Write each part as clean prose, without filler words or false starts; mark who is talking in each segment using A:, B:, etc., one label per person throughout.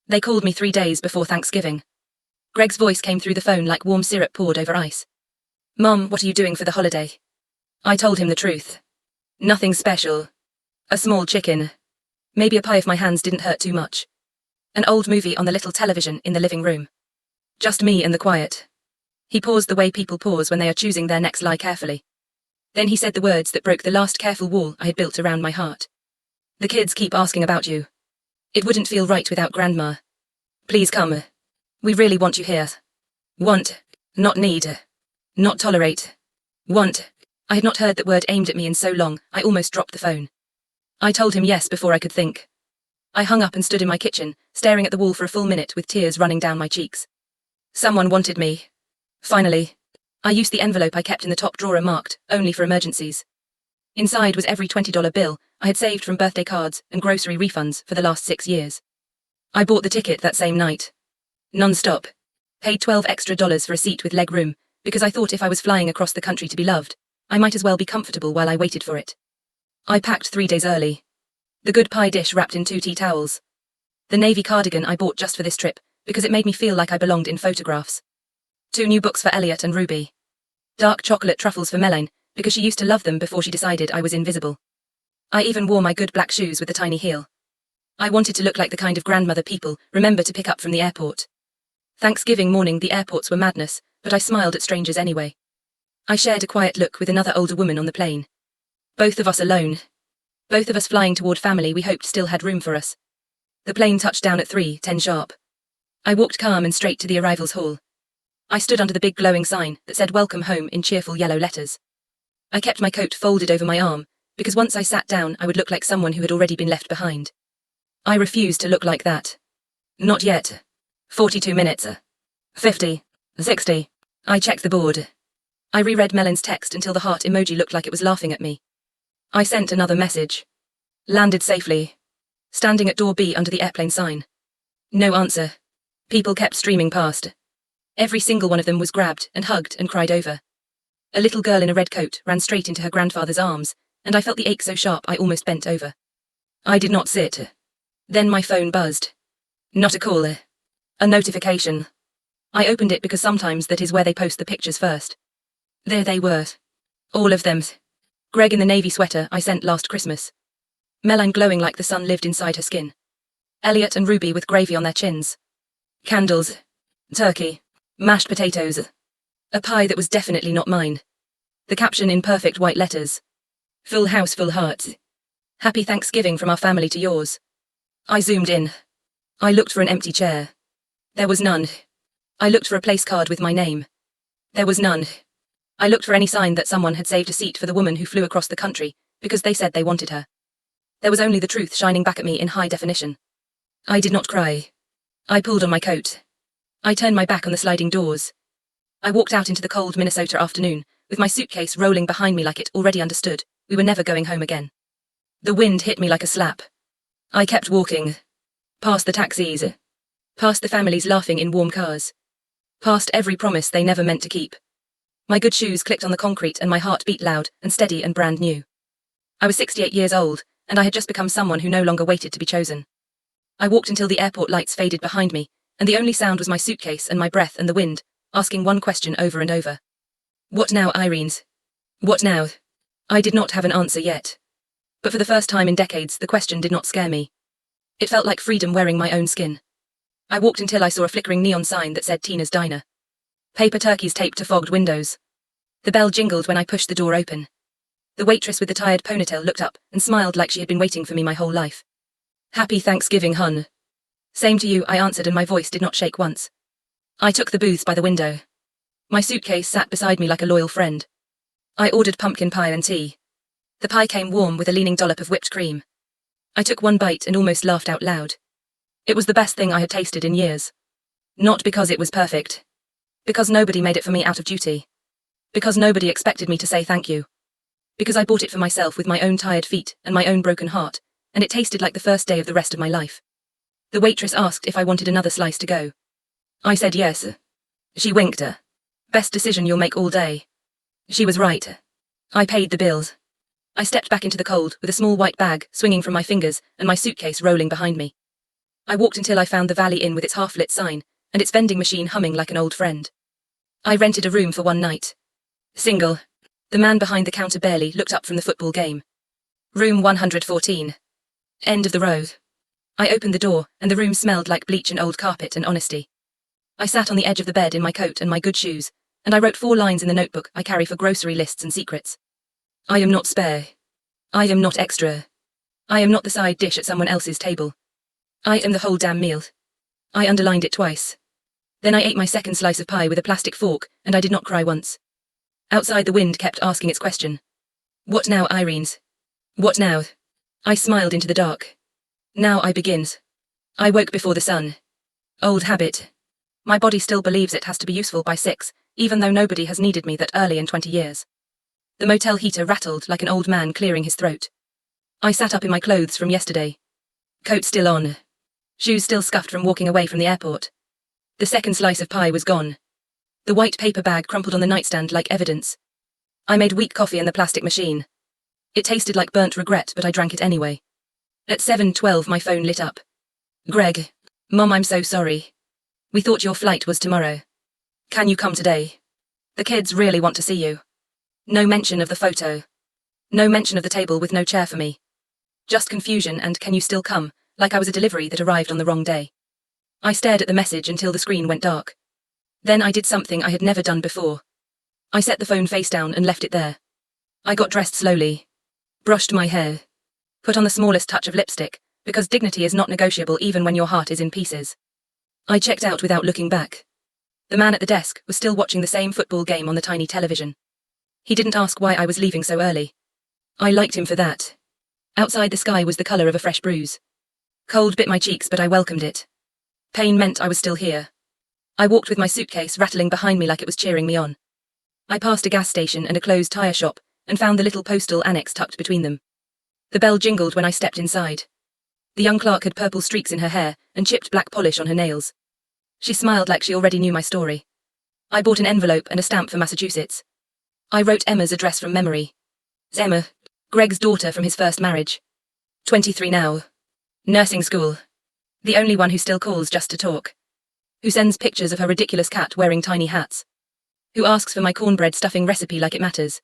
A: They called me 3 days before Thanksgiving. Greg's voice came through the phone like warm syrup poured over ice. Mom, what are you doing for the holiday? I told him the truth. Nothing special. A small chicken. Maybe a pie if my hands didn't hurt too much. An old movie on the little television in the living room. Just me and the quiet. He paused the way people pause when they are choosing their next lie carefully. Then he said the words that broke the last careful wall I had built around my heart. The kids keep asking about you. It wouldn't feel right without Grandma. Please come. We really want you here. Want, not need. Not tolerate. Want. I had not heard that word aimed at me in so long, I almost dropped the phone. I told him yes before I could think. I hung up and stood in my kitchen, staring at the wall for a full minute with tears running down my cheeks. Someone wanted me. Finally. I used the envelope I kept in the top drawer marked, only for emergencies. Inside was every $20 bill I had saved from birthday cards and grocery refunds for the last 6 years. I bought the ticket that same night. Non-stop. Paid $12 extra for a seat with leg room, because I thought if I was flying across the country to be loved, I might as well be comfortable while I waited for it. I packed 3 days early. The good pie dish wrapped in 2 tea towels. The navy cardigan I bought just for this trip, because it made me feel like I belonged in photographs. 2 new books for Elliot and Ruby. Dark chocolate truffles for Melanie, because she used to love them before she decided I was invisible. I even wore my good black shoes with a tiny heel. I wanted to look like the kind of grandmother people remember to pick up from the airport. Thanksgiving morning the airports were madness, but I smiled at strangers anyway. I shared a quiet look with another older woman on the plane. Both of us alone. Both of us flying toward family we hoped still had room for us. The plane touched down at 3:10 sharp. I walked calm and straight to the arrivals hall. I stood under the big glowing sign that said welcome home in cheerful yellow letters. I kept my coat folded over my arm, because once I sat down I would look like someone who had already been left behind. I refused to look like that. Not yet. 42 minutes. 50. 60. I checked the board. I reread Melanie's text until the heart emoji looked like it was laughing at me. I sent another message. Landed safely. Standing at door B under the airplane sign. No answer. People kept streaming past. Every single one of them was grabbed and hugged and cried over. A little girl in a red coat ran straight into her grandfather's arms, and I felt the ache so sharp I almost bent over. I did not sit. Then my phone buzzed. Not a call. A notification. I opened it because sometimes that is where they post the pictures first. There they were. All of them. Greg in the navy sweater I sent last Christmas. Melanie glowing like the sun lived inside her skin. Elliot and Ruby with gravy on their chins. Candles. Turkey. Mashed potatoes. A pie that was definitely not mine. The caption in perfect white letters. Full house, full heart. Happy Thanksgiving from our family to yours. I zoomed in. I looked for an empty chair. There was none. I looked for a place card with my name. There was none. I looked for any sign that someone had saved a seat for the woman who flew across the country, because they said they wanted her. There was only the truth shining back at me in high definition. I did not cry. I pulled on my coat. I turned my back on the sliding doors. I walked out into the cold Minnesota afternoon, with my suitcase rolling behind me like it already understood we were never going home again. The wind hit me like a slap. I kept walking. Past the taxis. Past the families laughing in warm cars. Past every promise they never meant to keep. My good shoes clicked on the concrete and my heart beat loud and steady and brand new. I was 68 years old, and I had just become someone who no longer waited to be chosen. I walked until the airport lights faded behind me, and the only sound was my suitcase and my breath and the wind, asking one question over and over. What now, Irene? What now? I did not have an answer yet. But for the first time in decades, the question did not scare me. It felt like freedom wearing my own skin. I walked until I saw a flickering neon sign that said Tina's Diner. Paper turkeys taped to fogged windows. The bell jingled when I pushed the door open. The waitress with the tired ponytail looked up and smiled like she had been waiting for me my whole life. Happy Thanksgiving, hun. Same to you, I answered, and my voice did not shake once. I took the booths by the window. My suitcase sat beside me like a loyal friend. I ordered pumpkin pie and tea. The pie came warm with a leaning dollop of whipped cream. I took one bite and almost laughed out loud. It was the best thing I had tasted in years. Not because it was perfect. Because nobody made it for me out of duty. Because nobody expected me to say thank you. Because I bought it for myself with my own tired feet and my own broken heart, and it tasted like the first day of the rest of my life. The waitress asked if I wanted another slice to go. I said yes. She winked. Best decision you'll make all day. She was right. I paid the bills. I stepped back into the cold with a small white bag swinging from my fingers and my suitcase rolling behind me. I walked until I found the Valley Inn with its half-lit sign, and its vending machine humming like an old friend. I rented a room for one night. Single. The man behind the counter barely looked up from the football game. Room 114. End of the row. I opened the door, and the room smelled like bleach and old carpet and honesty. I sat on the edge of the bed in my coat and my good shoes, and I wrote 4 lines in the notebook I carry for grocery lists and secrets. I am not spare. I am not extra. I am not the side dish at someone else's table. I am the whole damn meal. I underlined it twice. Then I ate my second slice of pie with a plastic fork, and I did not cry once. Outside the wind kept asking its question. What now, Irene's? What now? I smiled into the dark. Now I begins. I woke before the sun. Old habit. My body still believes it has to be useful by 6, even though nobody has needed me that early in 20 years. The motel heater rattled like an old man clearing his throat. I sat up in my clothes from yesterday. Coat still on. Shoes still scuffed from walking away from the airport. The second slice of pie was gone. The white paper bag crumpled on the nightstand like evidence. I made weak coffee in the plastic machine. It tasted like burnt regret, but I drank it anyway. At 7:12 my phone lit up. Greg. Mom, I'm so sorry. We thought your flight was tomorrow. Can you come today? The kids really want to see you. No mention of the photo. No mention of the table with no chair for me. Just confusion and can you still come, like I was a delivery that arrived on the wrong day. I stared at the message until the screen went dark. Then I did something I had never done before. I set the phone face down and left it there. I got dressed slowly. Brushed my hair. Put on the smallest touch of lipstick, because dignity is not negotiable even when your heart is in pieces. I checked out without looking back. The man at the desk was still watching the same football game on the tiny television. He didn't ask why I was leaving so early. I liked him for that. Outside the sky was the colour of a fresh bruise. Cold bit my cheeks, but I welcomed it. Pain meant I was still here. I walked with my suitcase rattling behind me like it was cheering me on. I passed a gas station and a closed tyre shop, and found the little postal annex tucked between them. The bell jingled when I stepped inside. The young clerk had purple streaks in her hair and chipped black polish on her nails. She smiled like she already knew my story. I bought an envelope and a stamp for Massachusetts. I wrote Emma's address from memory. Emma, Greg's daughter from his first marriage. 23 now. Nursing school. The only one who still calls just to talk. Who sends pictures of her ridiculous cat wearing tiny hats. Who asks for my cornbread stuffing recipe like it matters.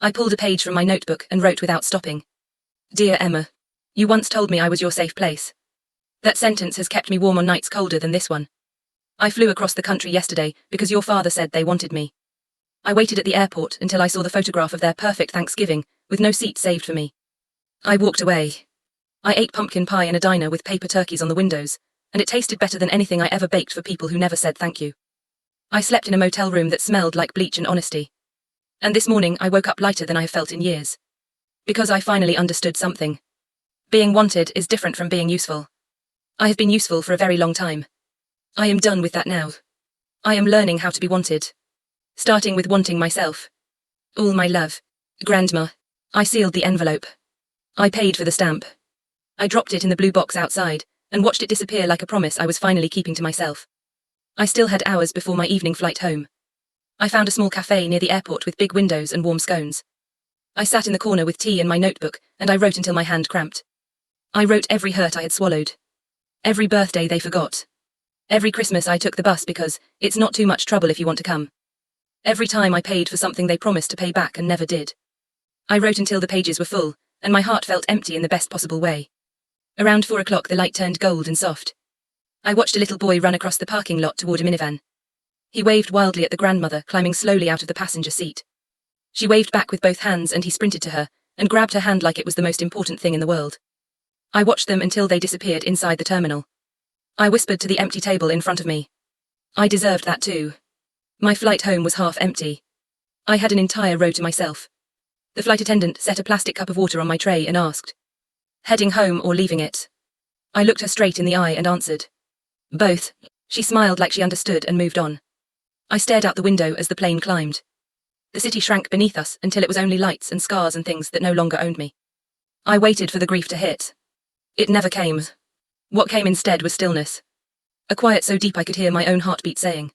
A: I pulled a page from my notebook and wrote without stopping. Dear Emma, you once told me I was your safe place. That sentence has kept me warm on nights colder than this one. I flew across the country yesterday because your father said they wanted me. I waited at the airport until I saw the photograph of their perfect Thanksgiving, with no seat saved for me. I walked away. I ate pumpkin pie in a diner with paper turkeys on the windows, and it tasted better than anything I ever baked for people who never said thank you. I slept in a motel room that smelled like bleach and honesty. And this morning I woke up lighter than I have felt in years. Because I finally understood something. Being wanted is different from being useful. I have been useful for a very long time. I am done with that now. I am learning how to be wanted. Starting with wanting myself. All my love. Grandma. I sealed the envelope. I paid for the stamp. I dropped it in the blue box outside, and watched it disappear like a promise I was finally keeping to myself. I still had hours before my evening flight home. I found a small cafe near the airport with big windows and warm scones. I sat in the corner with tea and my notebook, and I wrote until my hand cramped. I wrote every hurt I had swallowed. Every birthday they forgot. Every Christmas I took the bus because it's not too much trouble if you want to come. Every time I paid for something they promised to pay back and never did. I wrote until the pages were full, and my heart felt empty in the best possible way. Around 4 o'clock the light turned gold and soft. I watched a little boy run across the parking lot toward a minivan. He waved wildly at the grandmother climbing slowly out of the passenger seat. She waved back with both hands and he sprinted to her, and grabbed her hand like it was the most important thing in the world. I watched them until they disappeared inside the terminal. I whispered to the empty table in front of me. I deserved that too. My flight home was half empty. I had an entire row to myself. The flight attendant set a plastic cup of water on my tray and asked, "Heading home or leaving it?" I looked her straight in the eye and answered, "Both." She smiled like she understood and moved on. I stared out the window as the plane climbed. The city shrank beneath us until it was only lights and scars and things that no longer owned me. I waited for the grief to hit. It never came. What came instead was stillness. A quiet so deep I could hear my own heartbeat saying,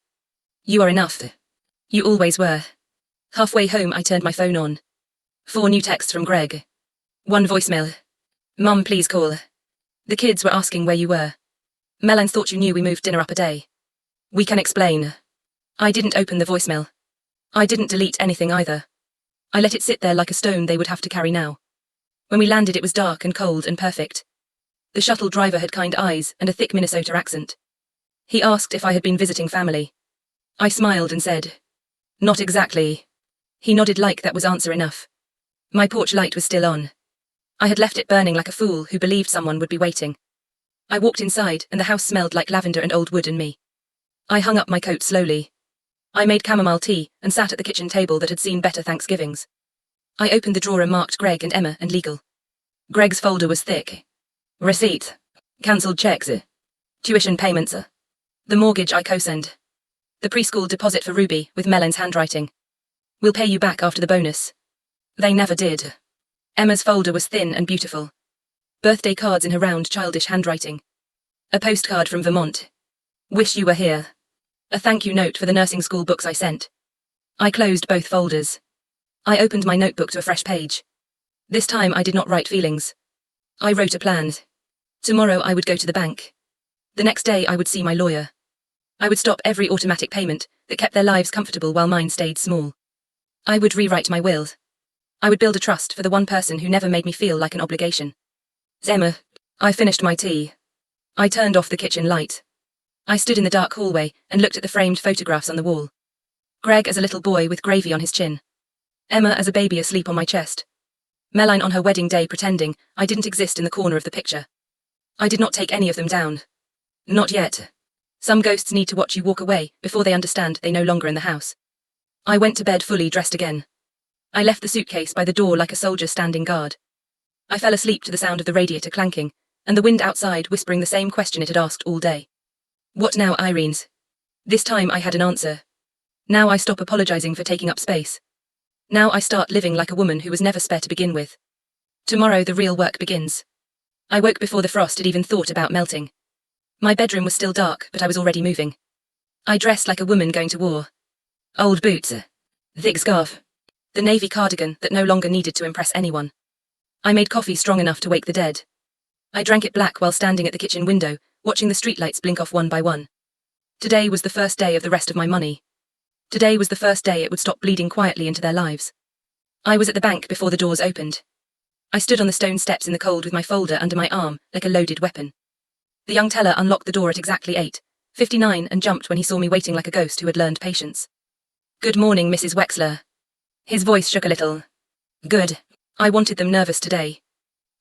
A: "You are enough. You always were." Halfway home I turned my phone on. 4 new texts from Greg. 1 voicemail. "Mum, please call. The kids were asking where you were." Melanie thought you knew we moved dinner up a day. We can explain. I didn't open the voicemail. I didn't delete anything either. I let it sit there like a stone they would have to carry now. When we landed, it was dark and cold and perfect. The shuttle driver had kind eyes and a thick Minnesota accent. He asked if I had been visiting family. I smiled and said, "Not exactly." He nodded like that was answer enough. My porch light was still on. I had left it burning like a fool who believed someone would be waiting. I walked inside and the house smelled like lavender and old wood and me. I hung up my coat slowly. I made chamomile tea and sat at the kitchen table that had seen better Thanksgivings. I opened the drawer and marked Greg and Emma and legal. Greg's folder was thick. Receipt. Cancelled checks. Tuition payments. The mortgage I co-signed. The preschool deposit for Ruby with Melanie's handwriting. We'll pay you back after the bonus. They never did. Emma's folder was thin and beautiful. Birthday cards in her round, childish handwriting. A postcard from Vermont. Wish you were here. A thank you note for the nursing school books I sent. I closed both folders. I opened my notebook to a fresh page. This time I did not write feelings. I wrote a plan. Tomorrow I would go to the bank. The next day I would see my lawyer. I would stop every automatic payment that kept their lives comfortable while mine stayed small. I would rewrite my will. I would build a trust for the one person who never made me feel like an obligation. Emma. I finished my tea. I turned off the kitchen light. I stood in the dark hallway and looked at the framed photographs on the wall. Greg as a little boy with gravy on his chin. Emma as a baby asleep on my chest. Melanie on her wedding day pretending I didn't exist in the corner of the picture. I did not take any of them down. Not yet. Some ghosts need to watch you walk away before they understand they're no longer in the house. I went to bed fully dressed again. I left the suitcase by the door like a soldier standing guard. I fell asleep to the sound of the radiator clanking, and the wind outside whispering the same question it had asked all day. What now, Irene's? This time I had an answer. Now I stop apologizing for taking up space. Now I start living like a woman who was never spare to begin with. Tomorrow the real work begins. I woke before the frost had even thought about melting. My bedroom was still dark, but I was already moving. I dressed like a woman going to war. Old boots, thick scarf, the navy cardigan that no longer needed to impress anyone. I made coffee strong enough to wake the dead. I drank it black while standing at the kitchen window, watching the streetlights blink off one by one. Today was the first day of the rest of my money. Today was the first day it would stop bleeding quietly into their lives. I was at the bank before the doors opened. I stood on the stone steps in the cold with my folder under my arm like a loaded weapon. The young teller unlocked the door at exactly 8:59 and jumped when he saw me waiting like a ghost who had learned patience. Good morning, Mrs. Wexler. His voice shook a little. Good. I wanted them nervous today.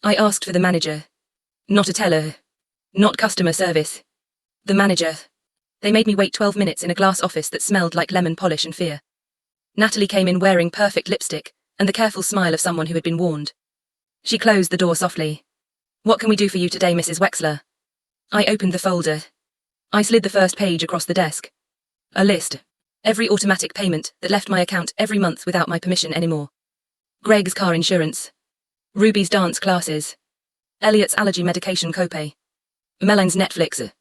A: I asked for the manager. Not a teller. Not customer service. The manager. They made me wait 12 minutes in a glass office that smelled like lemon polish and fear. Natalie came in wearing perfect lipstick and the careful smile of someone who had been warned. She closed the door softly. What can we do for you today, Mrs. Wexler? I opened the folder. I slid the first page across the desk. A list. Every automatic payment that left my account every month without my permission anymore. Greg's car insurance. Ruby's dance classes. Elliot's allergy medication copay. Melanie's Netflix.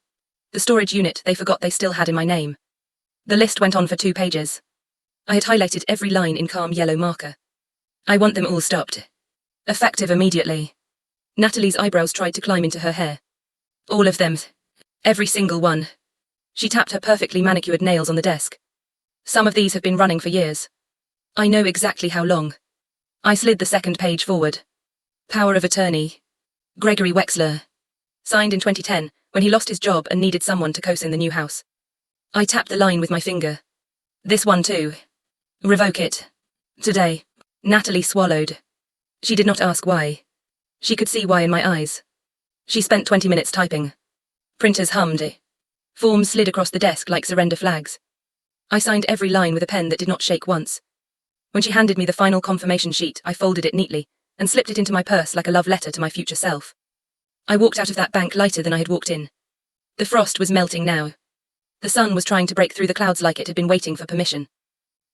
A: The storage unit they forgot they still had in my name. The list went on for 2 pages. I had highlighted every line in calm yellow marker. I want them all stopped. Effective immediately. Natalie's eyebrows tried to climb into her hair. All of them. Every single one. She tapped her perfectly manicured nails on the desk. Some of these have been running for years. I know exactly how long. I slid the second page forward. Power of attorney. Gregory Wexler. Signed in 2010, when he lost his job and needed someone to co-sign the new house. I tapped the line with my finger. This one too. Revoke it. Today. Natalie swallowed. She did not ask why. She could see why in my eyes. She spent 20 minutes typing. Printers hummed. Forms slid across the desk like surrender flags. I signed every line with a pen that did not shake once. When she handed me the final confirmation sheet, I folded it neatly and slipped it into my purse like a love letter to my future self. I walked out of that bank lighter than I had walked in. The frost was melting now. The sun was trying to break through the clouds like it had been waiting for permission.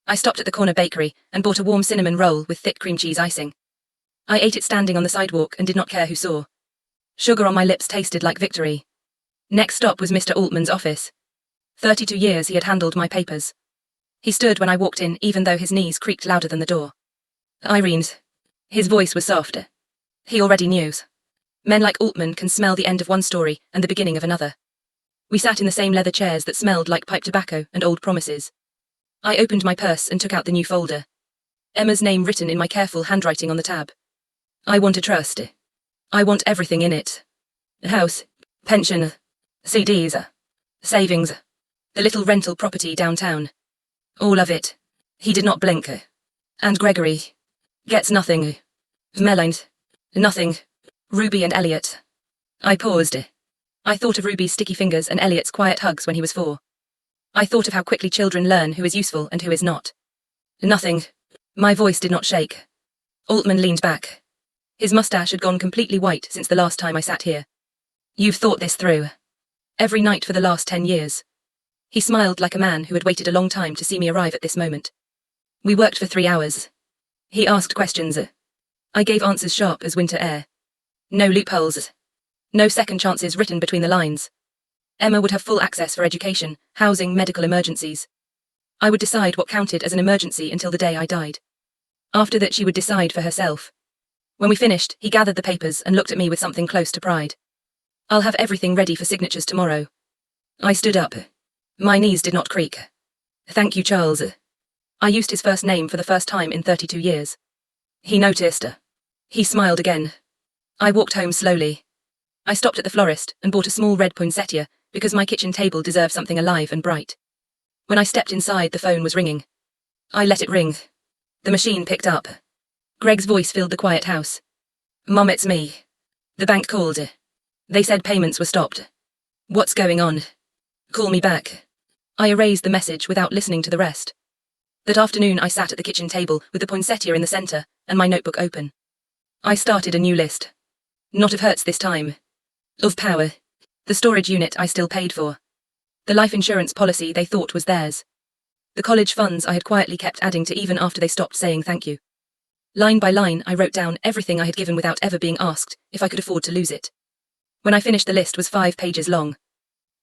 A: I stopped at the corner bakery and bought a warm cinnamon roll with thick cream cheese icing. I ate it standing on the sidewalk and did not care who saw. Sugar on my lips tasted like victory. Next stop was Mr. Altman's office. 32 years he had handled my papers. He stood when I walked in, even though his knees creaked louder than the door. Irene's. His voice was soft. He already knew. Men like Altman can smell the end of one story and the beginning of another. We sat in the same leather chairs that smelled like pipe tobacco and old promises. I opened my purse and took out the new folder. Emma's name written in my careful handwriting on the tab. I want a trust. I want everything in it. House, pension, CDs, savings, the little rental property downtown. All of it. He did not blink. And Gregory gets nothing. Meline, nothing. Ruby and Elliot. I paused. I thought of Ruby's sticky fingers and Elliot's quiet hugs when he was 4. I thought of how quickly children learn who is useful and who is not. Nothing. My voice did not shake. Altman leaned back. His mustache had gone completely white since the last time I sat here. You've thought this through. Every night for the last 10 years. He smiled like a man who had waited a long time to see me arrive at this moment. We worked for 3 hours. He asked questions. I gave answers sharp as winter air. No loopholes. No second chances written between the lines. Emma would have full access for education, housing, medical emergencies. I would decide what counted as an emergency until the day I died. After that, she would decide for herself. When we finished, he gathered the papers and looked at me with something close to pride. I'll have everything ready for signatures tomorrow. I stood up. My knees did not creak. Thank you, Charles. I used his first name for the first time in 32 years. He noticed. He smiled again. I walked home slowly. I stopped at the florist and bought a small red poinsettia because my kitchen table deserved something alive and bright. When I stepped inside, the phone was ringing. I let it ring. The machine picked up. Greg's voice filled the quiet house. Mom, it's me. The bank called. They said payments were stopped. What's going on? Call me back. I erased the message without listening to the rest. That afternoon, I sat at the kitchen table with the poinsettia in the center and my notebook open. I started a new list. Not of hurts this time. Of power. The storage unit I still paid for. The life insurance policy they thought was theirs. The college funds I had quietly kept adding to even after they stopped saying thank you. Line by line, I wrote down everything I had given without ever being asked if I could afford to lose it. When I finished, the list was 5 pages long.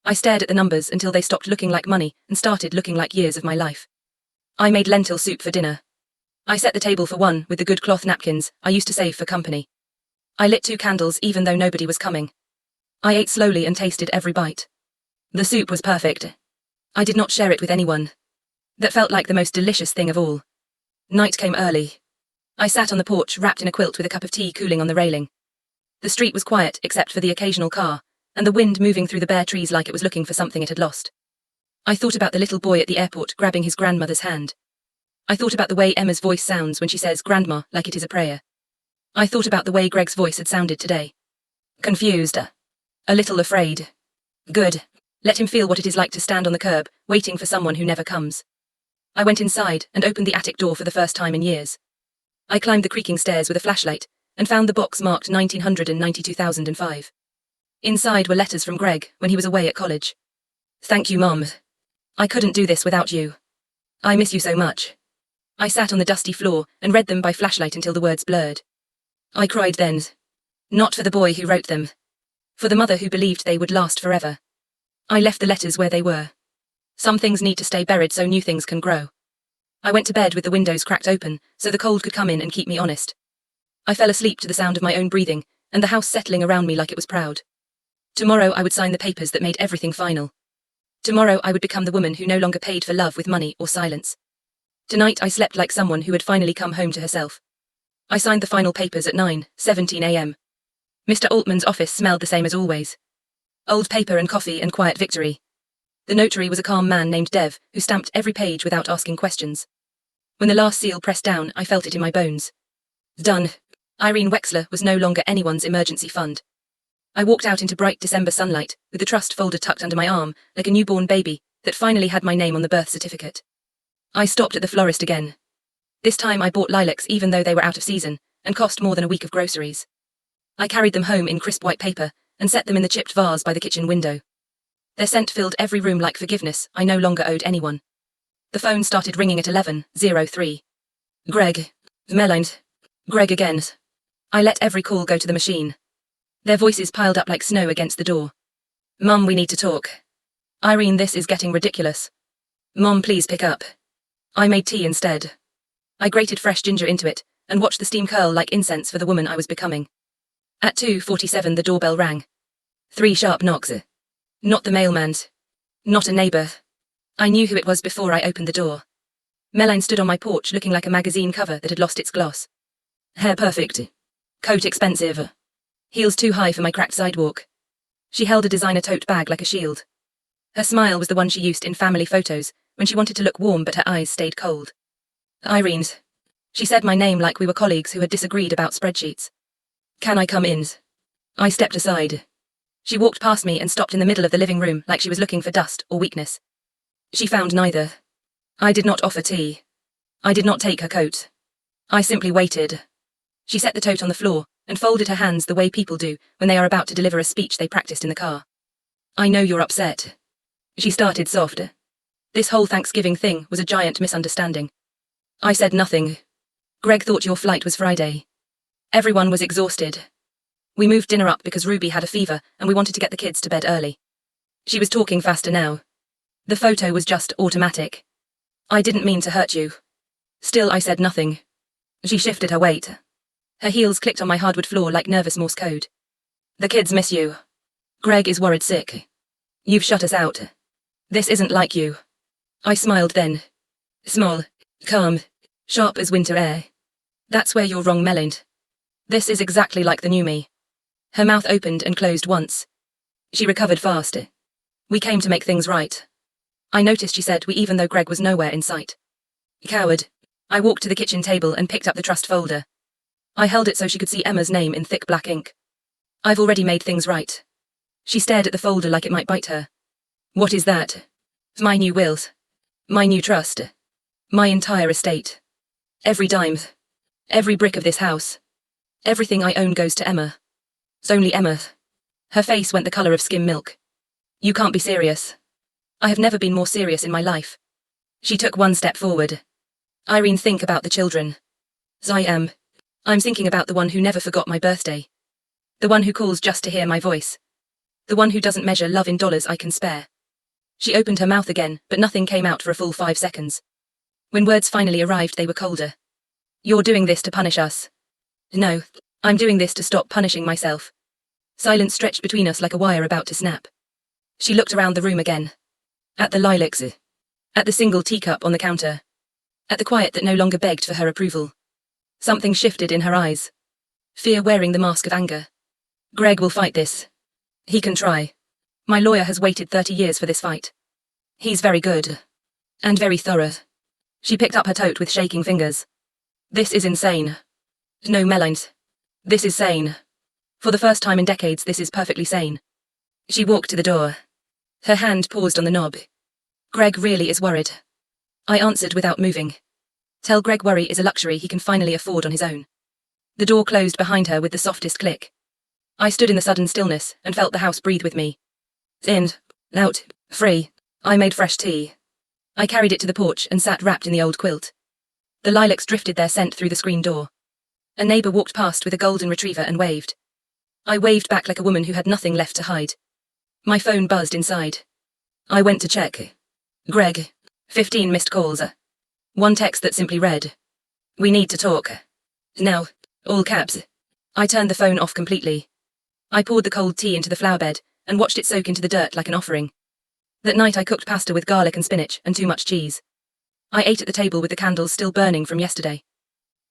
A: I stared at the numbers until they stopped looking like money and started looking like years of my life. I made lentil soup for dinner. I set the table for one with the good cloth napkins I used to save for company. I lit 2 candles even though nobody was coming. I ate slowly and tasted every bite. The soup was perfect. I did not share it with anyone. That felt like the most delicious thing of all. Night came early. I sat on the porch wrapped in a quilt with a cup of tea cooling on the railing. The street was quiet except for the occasional car, and the wind moving through the bare trees like it was looking for something it had lost. I thought about the little boy at the airport grabbing his grandmother's hand. I thought about the way Emma's voice sounds when she says grandma like it is a prayer. I thought about the way Greg's voice had sounded today. Confused. A little afraid. Good. Let him feel what it is like to stand on the curb, waiting for someone who never comes. I went inside and opened the attic door for the first time in years. I climbed the creaking stairs with a flashlight and found the box marked 1992,005. Inside were letters from Greg when he was away at college. Thank you, Mom. I couldn't do this without you. I miss you so much. I sat on the dusty floor and read them by flashlight until the words blurred. I cried then. Not for the boy who wrote them. For the mother who believed they would last forever. I left the letters where they were. Some things need to stay buried so new things can grow. I went to bed with the windows cracked open so the cold could come in and keep me honest. I fell asleep to the sound of my own breathing and the house settling around me like it was proud. Tomorrow I would sign the papers that made everything final. Tomorrow I would become the woman who no longer paid for love with money or silence. Tonight I slept like someone who had finally come home to herself. I signed the final papers at 9:17 a.m. Mr. Altman's office smelled the same as always. Old paper and coffee and quiet victory. The notary was a calm man named Dev who stamped every page without asking questions. When the last seal pressed down, I felt it in my bones. Done. Irene Wexler was no longer anyone's emergency fund. I walked out into bright December sunlight with the trust folder tucked under my arm like a newborn baby that finally had my name on the birth certificate. I stopped at the florist again. This time I bought lilacs even though they were out of season and cost more than a week of groceries. I carried them home in crisp white paper and set them in the chipped vase by the kitchen window. Their scent filled every room like forgiveness I no longer owed anyone. The phone started ringing at 11:03. Greg. Meline. Greg again. I let every call go to the machine. Their voices piled up like snow against the door. Mum, we need to talk. Irene, this is getting ridiculous. Mom, please pick up. I made tea instead. I grated fresh ginger into it and watched the steam curl like incense for the woman I was becoming. At 2:47 the doorbell rang. 3 sharp knocks. Not the mailman. Not a neighbour. I knew who it was before I opened the door. Meline stood on my porch looking like a magazine cover that had lost its gloss. Hair perfect. Coat expensive. Heels too high for my cracked sidewalk. She held a designer tote bag like a shield. Her smile was the one she used in family photos, when she wanted to look warm but her eyes stayed cold. Irene. She said my name like we were colleagues who had disagreed about spreadsheets. Can I come in? I stepped aside. She walked past me and stopped in the middle of the living room like she was looking for dust or weakness. She found neither. I did not offer tea. I did not take her coat. I simply waited. She set the tote on the floor and folded her hands the way people do when they are about to deliver a speech they practiced in the car. I know you're upset. She started soft. This whole Thanksgiving thing was a giant misunderstanding. I said nothing. Greg thought your flight was Friday. Everyone was exhausted. We moved dinner up because Ruby had a fever and we wanted to get the kids to bed early. She was talking faster now. The photo was just automatic. I didn't mean to hurt you. Still, I said nothing. She shifted her weight. Her heels clicked on my hardwood floor like nervous Morse code. The kids miss you. Greg is worried sick. You've shut us out. This isn't like you. I smiled then. Small, calm, sharp as winter air. That's where you're wrong, Meline. This is exactly like the new me. Her mouth opened and closed once. She recovered fast. We came to make things right. I noticed she said we even though Greg was nowhere in sight. Coward. I walked to the kitchen table and picked up the trust folder. I held it so she could see Emma's name in thick black ink. I've already made things right. She stared at the folder like it might bite her. What is that? My new wills. My new trust. My entire estate. Every dime. Every brick of this house. Everything I own goes to Emma. It's only Emma. Her face went the colour of skim milk. You can't be serious. I have never been more serious in my life. She took one step forward. Irene, think about the children. As I am. I'm thinking about the one who never forgot my birthday. The one who calls just to hear my voice. The one who doesn't measure love in dollars I can spare. She opened her mouth again, but nothing came out for a full 5 seconds. When words finally arrived, they were colder. You're doing this to punish us. No, I'm doing this to stop punishing myself. Silence stretched between us like a wire about to snap. She looked around the room again. At the lilacs. At the single teacup on the counter. At the quiet that no longer begged for her approval. Something shifted in her eyes. Fear wearing the mask of anger. Greg will fight this. He can try. My lawyer has waited 30 years for this fight. He's very good. And very thorough. She picked up her tote with shaking fingers. This is insane. No, Meline. This is sane. For the first time in decades, this is perfectly sane. She walked to the door. Her hand paused on the knob. Greg really is worried. I answered without moving. Tell Greg worry is a luxury he can finally afford on his own. The door closed behind her with the softest click. I stood in the sudden stillness and felt the house breathe with me. In, out, free. I made fresh tea. I carried it to the porch and sat wrapped in the old quilt. The lilacs drifted their scent through the screen door. A neighbour walked past with a golden retriever and waved. I waved back like a woman who had nothing left to hide. My phone buzzed inside. I went to check. Greg. 15 missed calls. One text that simply read. We need to talk. Now. All caps. I turned the phone off completely. I poured the cold tea into the flower bed and watched it soak into the dirt like an offering. That night I cooked pasta with garlic and spinach and too much cheese. I ate at the table with the candles still burning from yesterday.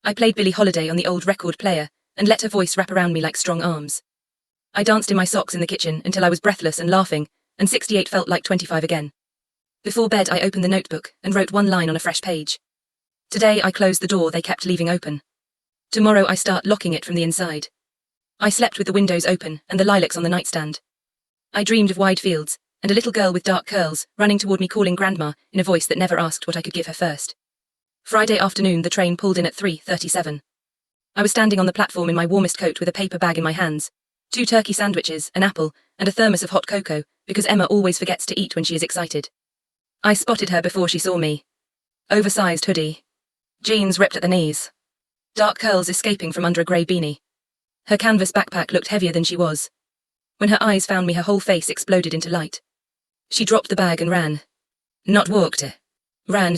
A: I played Billie Holiday on the old record player and let her voice wrap around me like strong arms. I danced in my socks in the kitchen until I was breathless and laughing, and 68 felt like 25 again. Before bed I opened the notebook and wrote one line on a fresh page. Today I closed the door they kept leaving open. Tomorrow I start locking it from the inside. I slept with the windows open and the lilacs on the nightstand. I dreamed of wide fields and a little girl with dark curls running toward me calling grandma in a voice that never asked what I could give her first. Friday afternoon the train pulled in at 3:37. I was standing on the platform in my warmest coat with a paper bag in my hands, 2 turkey sandwiches, an apple, and a thermos of hot cocoa, because Emma always forgets to eat when she is excited. I spotted her before she saw me. Oversized hoodie. Jeans ripped at the knees. Dark curls escaping from under a grey beanie. Her canvas backpack looked heavier than she was. When her eyes found me, her whole face exploded into light. She dropped the bag and ran. Not walked. Ran.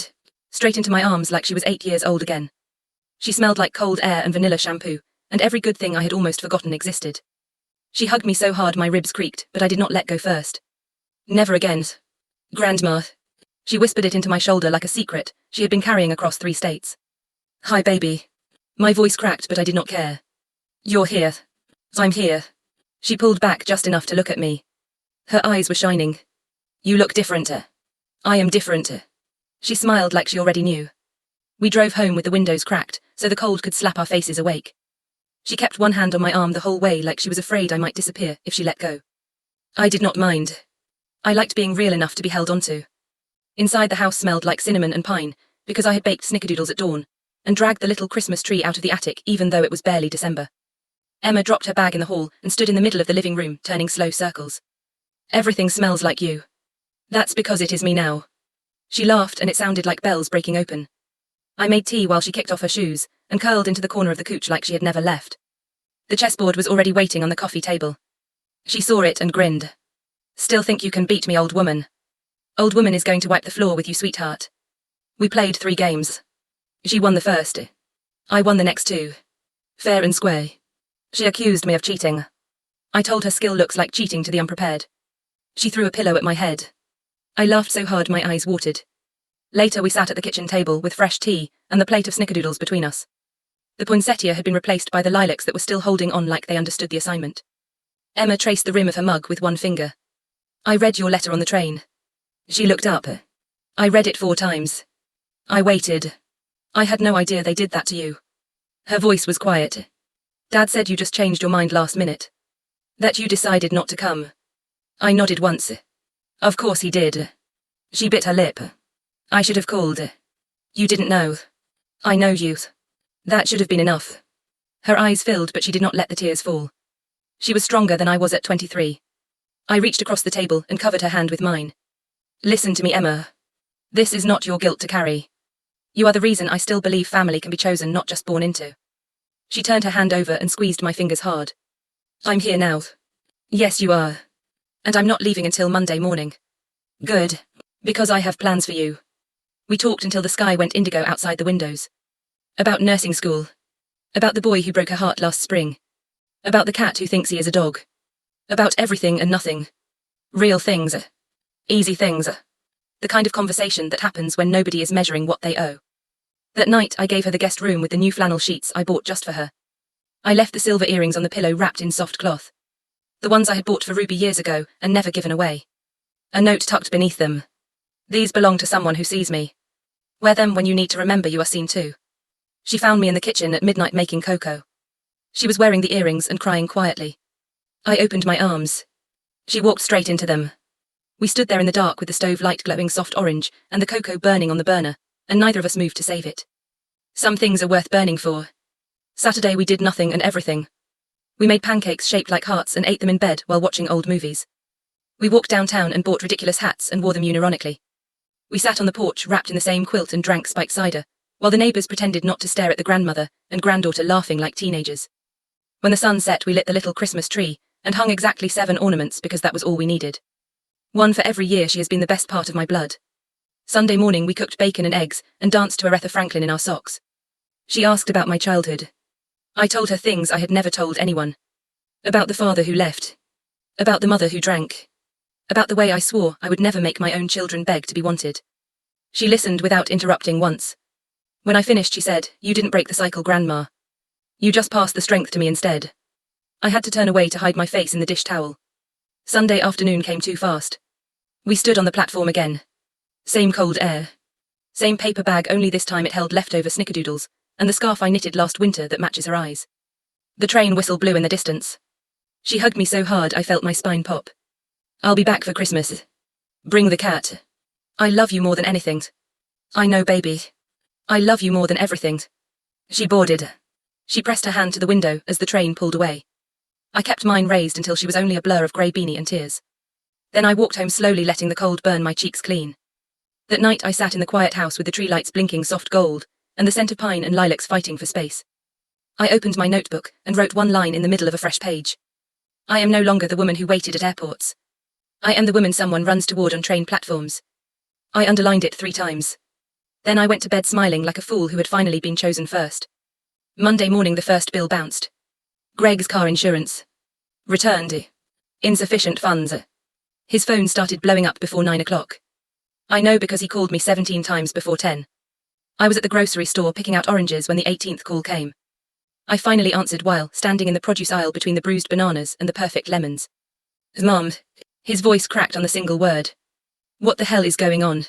A: Straight into my arms like she was 8 years old again. She smelled like cold air and vanilla shampoo, and every good thing I had almost forgotten existed. She hugged me so hard my ribs creaked, but I did not let go first. Never again. Grandma. She whispered it into my shoulder like a secret she had been carrying across 3 states. Hi, baby. My voice cracked, but I did not care. You're here. I'm here. She pulled back just enough to look at me. Her eyes were shining. You look different. I am different. She smiled like she already knew. We drove home with the windows cracked, so the cold could slap our faces awake. She kept one hand on my arm the whole way, like she was afraid I might disappear if she let go. I did not mind. I liked being real enough to be held onto. Inside the house smelled like cinnamon and pine, because I had baked snickerdoodles at dawn, and dragged the little Christmas tree out of the attic even though it was barely December. Emma dropped her bag in the hall and stood in the middle of the living room, turning slow circles. Everything smells like you. That's because it is me now. She laughed, and it sounded like bells breaking open. I made tea while she kicked off her shoes, and curled into the corner of the couch like she had never left. The chessboard was already waiting on the coffee table. She saw it and grinned. Still think you can beat me, old woman? Old woman is going to wipe the floor with you, sweetheart. We played 3 games. She won the first. I won the next 2. Fair and square. She accused me of cheating. I told her skill looks like cheating to the unprepared. She threw a pillow at my head. I laughed so hard my eyes watered. Later we sat at the kitchen table with fresh tea and the plate of snickerdoodles between us. The poinsettia had been replaced by the lilacs that were still holding on like they understood the assignment. Emma traced the rim of her mug with one finger. I read your letter on the train. She looked up. I read it 4 times. I waited. I had no idea they did that to you. Her voice was quiet. Dad said you just changed your mind last minute. That you decided not to come. I nodded once. Of course he did. She bit her lip. I should have called. You didn't know. I know you. That should have been enough. Her eyes filled, but she did not let the tears fall. She was stronger than I was at 23. I reached across the table and covered her hand with mine. Listen to me, Emma. This is not your guilt to carry. You are the reason I still believe family can be chosen, not just born into. She turned her hand over and squeezed my fingers hard. I'm here now. Yes, you are. And I'm not leaving until Monday morning. Good. Because I have plans for you. We talked until the sky went indigo outside the windows. About nursing school. About the boy who broke her heart last spring. About the cat who thinks he is a dog. About everything and nothing. Real things. Easy things. The kind of conversation that happens when nobody is measuring what they owe. That night I gave her the guest room with the new flannel sheets I bought just for her. I left the silver earrings on the pillow wrapped in soft cloth. The ones I had bought for Ruby years ago and never given away. A note tucked beneath them. These belong to someone who sees me. Wear them when you need to remember you are seen too. She found me in the kitchen at midnight making cocoa. She was wearing the earrings and crying quietly. I opened my arms. She walked straight into them. We stood there in the dark with the stove light glowing soft orange and the cocoa burning on the burner, and neither of us moved to save it. Some things are worth burning for. Saturday we did nothing and everything. We made pancakes shaped like hearts and ate them in bed while watching old movies. We walked downtown and bought ridiculous hats and wore them unironically. We sat on the porch wrapped in the same quilt and drank spiked cider, while the neighbours pretended not to stare at the grandmother and granddaughter laughing like teenagers. When the sun set we lit the little Christmas tree and hung exactly 7 ornaments because that was all we needed. 1 for every year she has been the best part of my blood. Sunday morning we cooked bacon and eggs and danced to Aretha Franklin in our socks. She asked about my childhood. I told her things I had never told anyone. About the father who left. About the mother who drank. About the way I swore I would never make my own children beg to be wanted. She listened without interrupting once. When I finished she said, "You didn't break the cycle, Grandma. You just passed the strength to me instead." I had to turn away to hide my face in the dish towel. Sunday afternoon came too fast. We stood on the platform again. Same cold air. Same paper bag, only this time it held leftover snickerdoodles, and the scarf I knitted last winter that matches her eyes. The train whistle blew in the distance. She hugged me so hard I felt my spine pop. I'll be back for Christmas. Bring the cat. I love you more than anything. I know, baby. I love you more than everything. She boarded. She pressed her hand to the window as the train pulled away. I kept mine raised until she was only a blur of grey beanie and tears. Then I walked home slowly, letting the cold burn my cheeks clean. That night I sat in the quiet house with the tree lights blinking soft gold, and the scent of pine and lilacs fighting for space. I opened my notebook and wrote one line in the middle of a fresh page. I am no longer the woman who waited at airports. I am the woman someone runs toward on train platforms. I underlined it 3 times. Then I went to bed smiling like a fool who had finally been chosen first. Monday morning the first bill bounced. Greg's car insurance. Returned. Insufficient funds. His phone started blowing up before 9 o'clock. I know because he called me 17 times before 10. I was at the grocery store picking out oranges when the 18th call came. I finally answered while standing in the produce aisle between the bruised bananas and the perfect lemons. Mom. His voice cracked on the single word. What the hell is going on?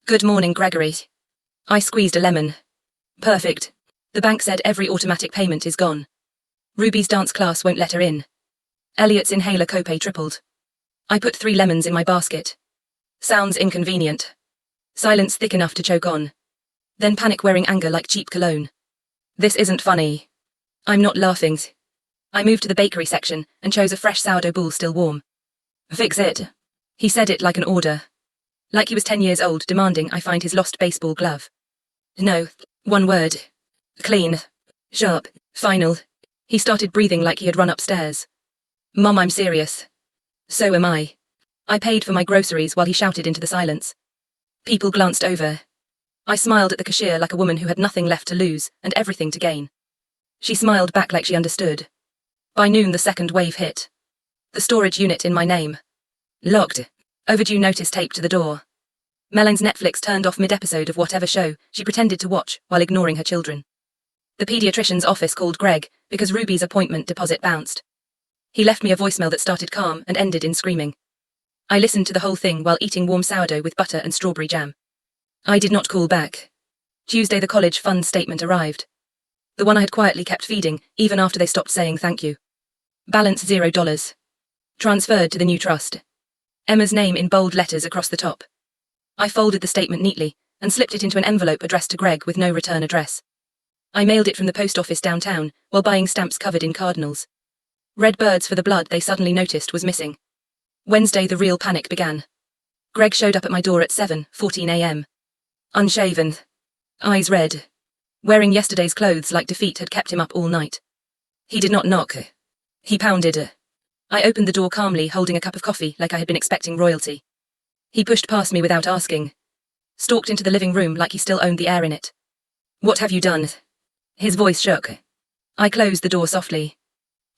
A: Good morning, Gregory. I squeezed a lemon. Perfect. The bank said every automatic payment is gone. Ruby's dance class won't let her in. Elliot's inhaler copay tripled. I put 3 lemons in my basket. Sounds inconvenient. Silence thick enough to choke on. Then panic wearing anger like cheap cologne. This isn't funny. I'm not laughing. I moved to the bakery section and chose a fresh sourdough ball still warm. Fix it. He said it like an order. Like he was 10 years old demanding I find his lost baseball glove. No, one word. Clean. Sharp. Final. He started breathing like he had run upstairs. Mom, I'm serious. So am I. I paid for my groceries while he shouted into the silence. People glanced over. I smiled at the cashier like a woman who had nothing left to lose and everything to gain. She smiled back like she understood. By noon the second wave hit. The storage unit in my name. Locked. Overdue notice taped to the door. Melanie's Netflix turned off mid-episode of whatever show she pretended to watch while ignoring her children. The pediatrician's office called Greg because Ruby's appointment deposit bounced. He left me a voicemail that started calm and ended in screaming. I listened to the whole thing while eating warm sourdough with butter and strawberry jam. I did not call back. Tuesday the college fund statement arrived. The one I had quietly kept feeding even after they stopped saying thank you. Balance $0. Transferred to the new trust. Emma's name in bold letters across the top. I folded the statement neatly and slipped it into an envelope addressed to Greg with no return address. I mailed it from the post office downtown while buying stamps covered in cardinals. Red birds for the blood they suddenly noticed was missing. Wednesday the real panic began. Greg showed up at my door at 7:14 a.m. Unshaven. Eyes red. Wearing yesterday's clothes like defeat had kept him up all night. He did not knock. He pounded. I opened the door calmly, holding a cup of coffee like I had been expecting royalty. He pushed past me without asking. Stalked into the living room like he still owned the air in it. What have you done? His voice shook. I closed the door softly.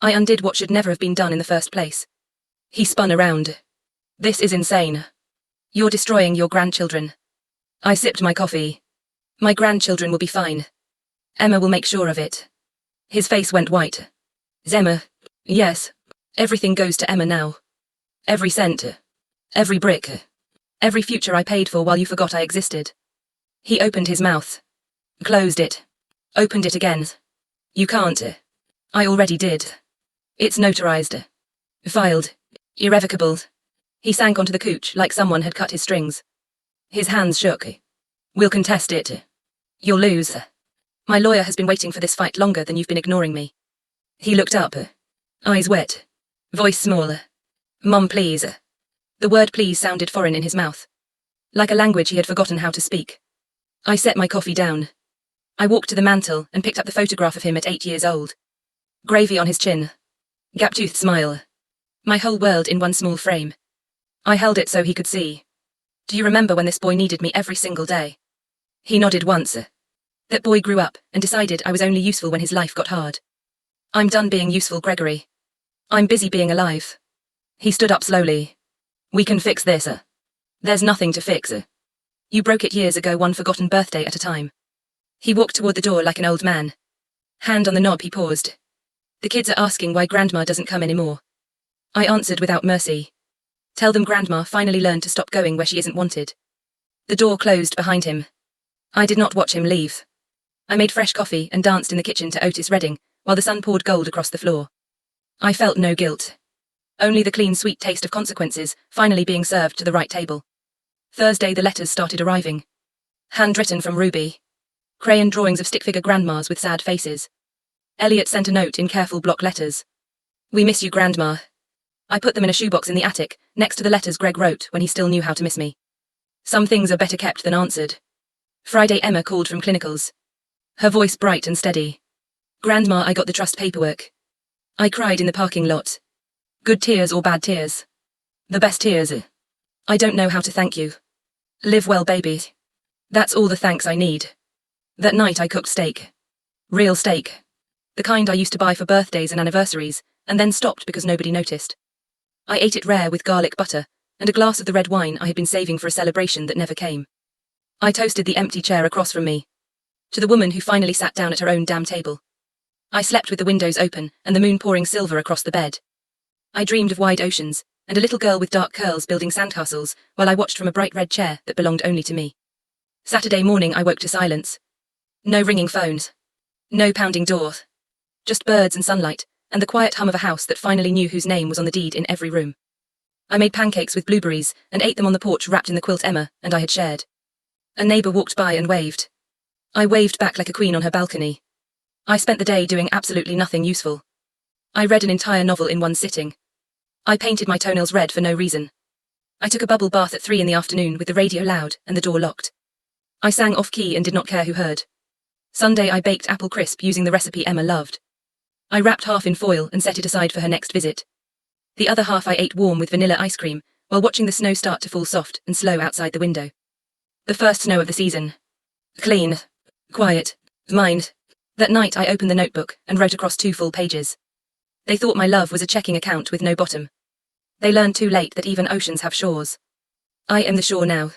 A: I undid what should never have been done in the first place. He spun around. This is insane. You're destroying your grandchildren. I sipped my coffee. My grandchildren will be fine. Emma will make sure of it. His face went white. Emma? Yes. Everything goes to Emma now. Every cent. Every brick. Every future I paid for while you forgot I existed. He opened his mouth. Closed it. Opened it again. You can't. I already did. It's notarized. Filed. Irrevocable. He sank onto the couch like someone had cut his strings. His hands shook. We'll contest it. You'll lose. My lawyer has been waiting for this fight longer than you've been ignoring me. He looked up. Eyes wet. Voice small. Mom, please. The word please sounded foreign in his mouth. Like a language he had forgotten how to speak. I set my coffee down. I walked to the mantel and picked up the photograph of him at 8 years old. Gravy on his chin. Gap-toothed smile. My whole world in one small frame. I held it so he could see. Do you remember when this boy needed me every single day? He nodded once. That boy grew up and decided I was only useful when his life got hard. I'm done being useful, Gregory. I'm busy being alive. He stood up slowly. We can fix this. There's nothing to fix. You broke it years ago, one forgotten birthday at a time. He walked toward the door like an old man. Hand on the knob, he paused. The kids are asking why Grandma doesn't come anymore. I answered without mercy. Tell them Grandma finally learned to stop going where she isn't wanted. The door closed behind him. I did not watch him leave. I made fresh coffee and danced in the kitchen to Otis Redding while the sun poured gold across the floor. I felt no guilt. Only the clean, sweet taste of consequences finally being served to the right table. Thursday the letters started arriving. Handwritten from Ruby. Crayon drawings of stick-figure grandmas with sad faces. Elliot sent a note in careful block letters. We miss you, Grandma. I put them in a shoebox in the attic, next to the letters Greg wrote when he still knew how to miss me. Some things are better kept than answered. Friday Emma called from clinicals. Her voice bright and steady. Grandma, I got the trust paperwork. I cried in the parking lot. Good tears or bad tears? The best tears. I don't know how to thank you. Live well, baby. That's all the thanks I need. That night I cooked steak. Real steak. The kind I used to buy for birthdays and anniversaries, and then stopped because nobody noticed. I ate it rare with garlic butter, and a glass of the red wine I had been saving for a celebration that never came. I toasted the empty chair across from me. To the woman who finally sat down at her own damn table. I slept with the windows open and the moon pouring silver across the bed. I dreamed of wide oceans, and a little girl with dark curls building sandcastles while I watched from a bright red chair that belonged only to me. Saturday morning I woke to silence. No ringing phones. No pounding doors. Just birds and sunlight, and the quiet hum of a house that finally knew whose name was on the deed in every room. I made pancakes with blueberries and ate them on the porch wrapped in the quilt Emma and I had shared. A neighbour walked by and waved. I waved back like a queen on her balcony. I spent the day doing absolutely nothing useful. I read an entire novel in one sitting. I painted my toenails red for no reason. I took a bubble bath at 3 in the afternoon with the radio loud and the door locked. I sang off-key and did not care who heard. Sunday I baked apple crisp using the recipe Emma loved. I wrapped half in foil and set it aside for her next visit. The other half I ate warm with vanilla ice cream while watching the snow start to fall soft and slow outside the window. The first snow of the season. Clean. Quiet. Mind. That night I opened the notebook and wrote across 2 full pages. They thought my love was a checking account with no bottom. They learned too late that even oceans have shores. I am the shore now.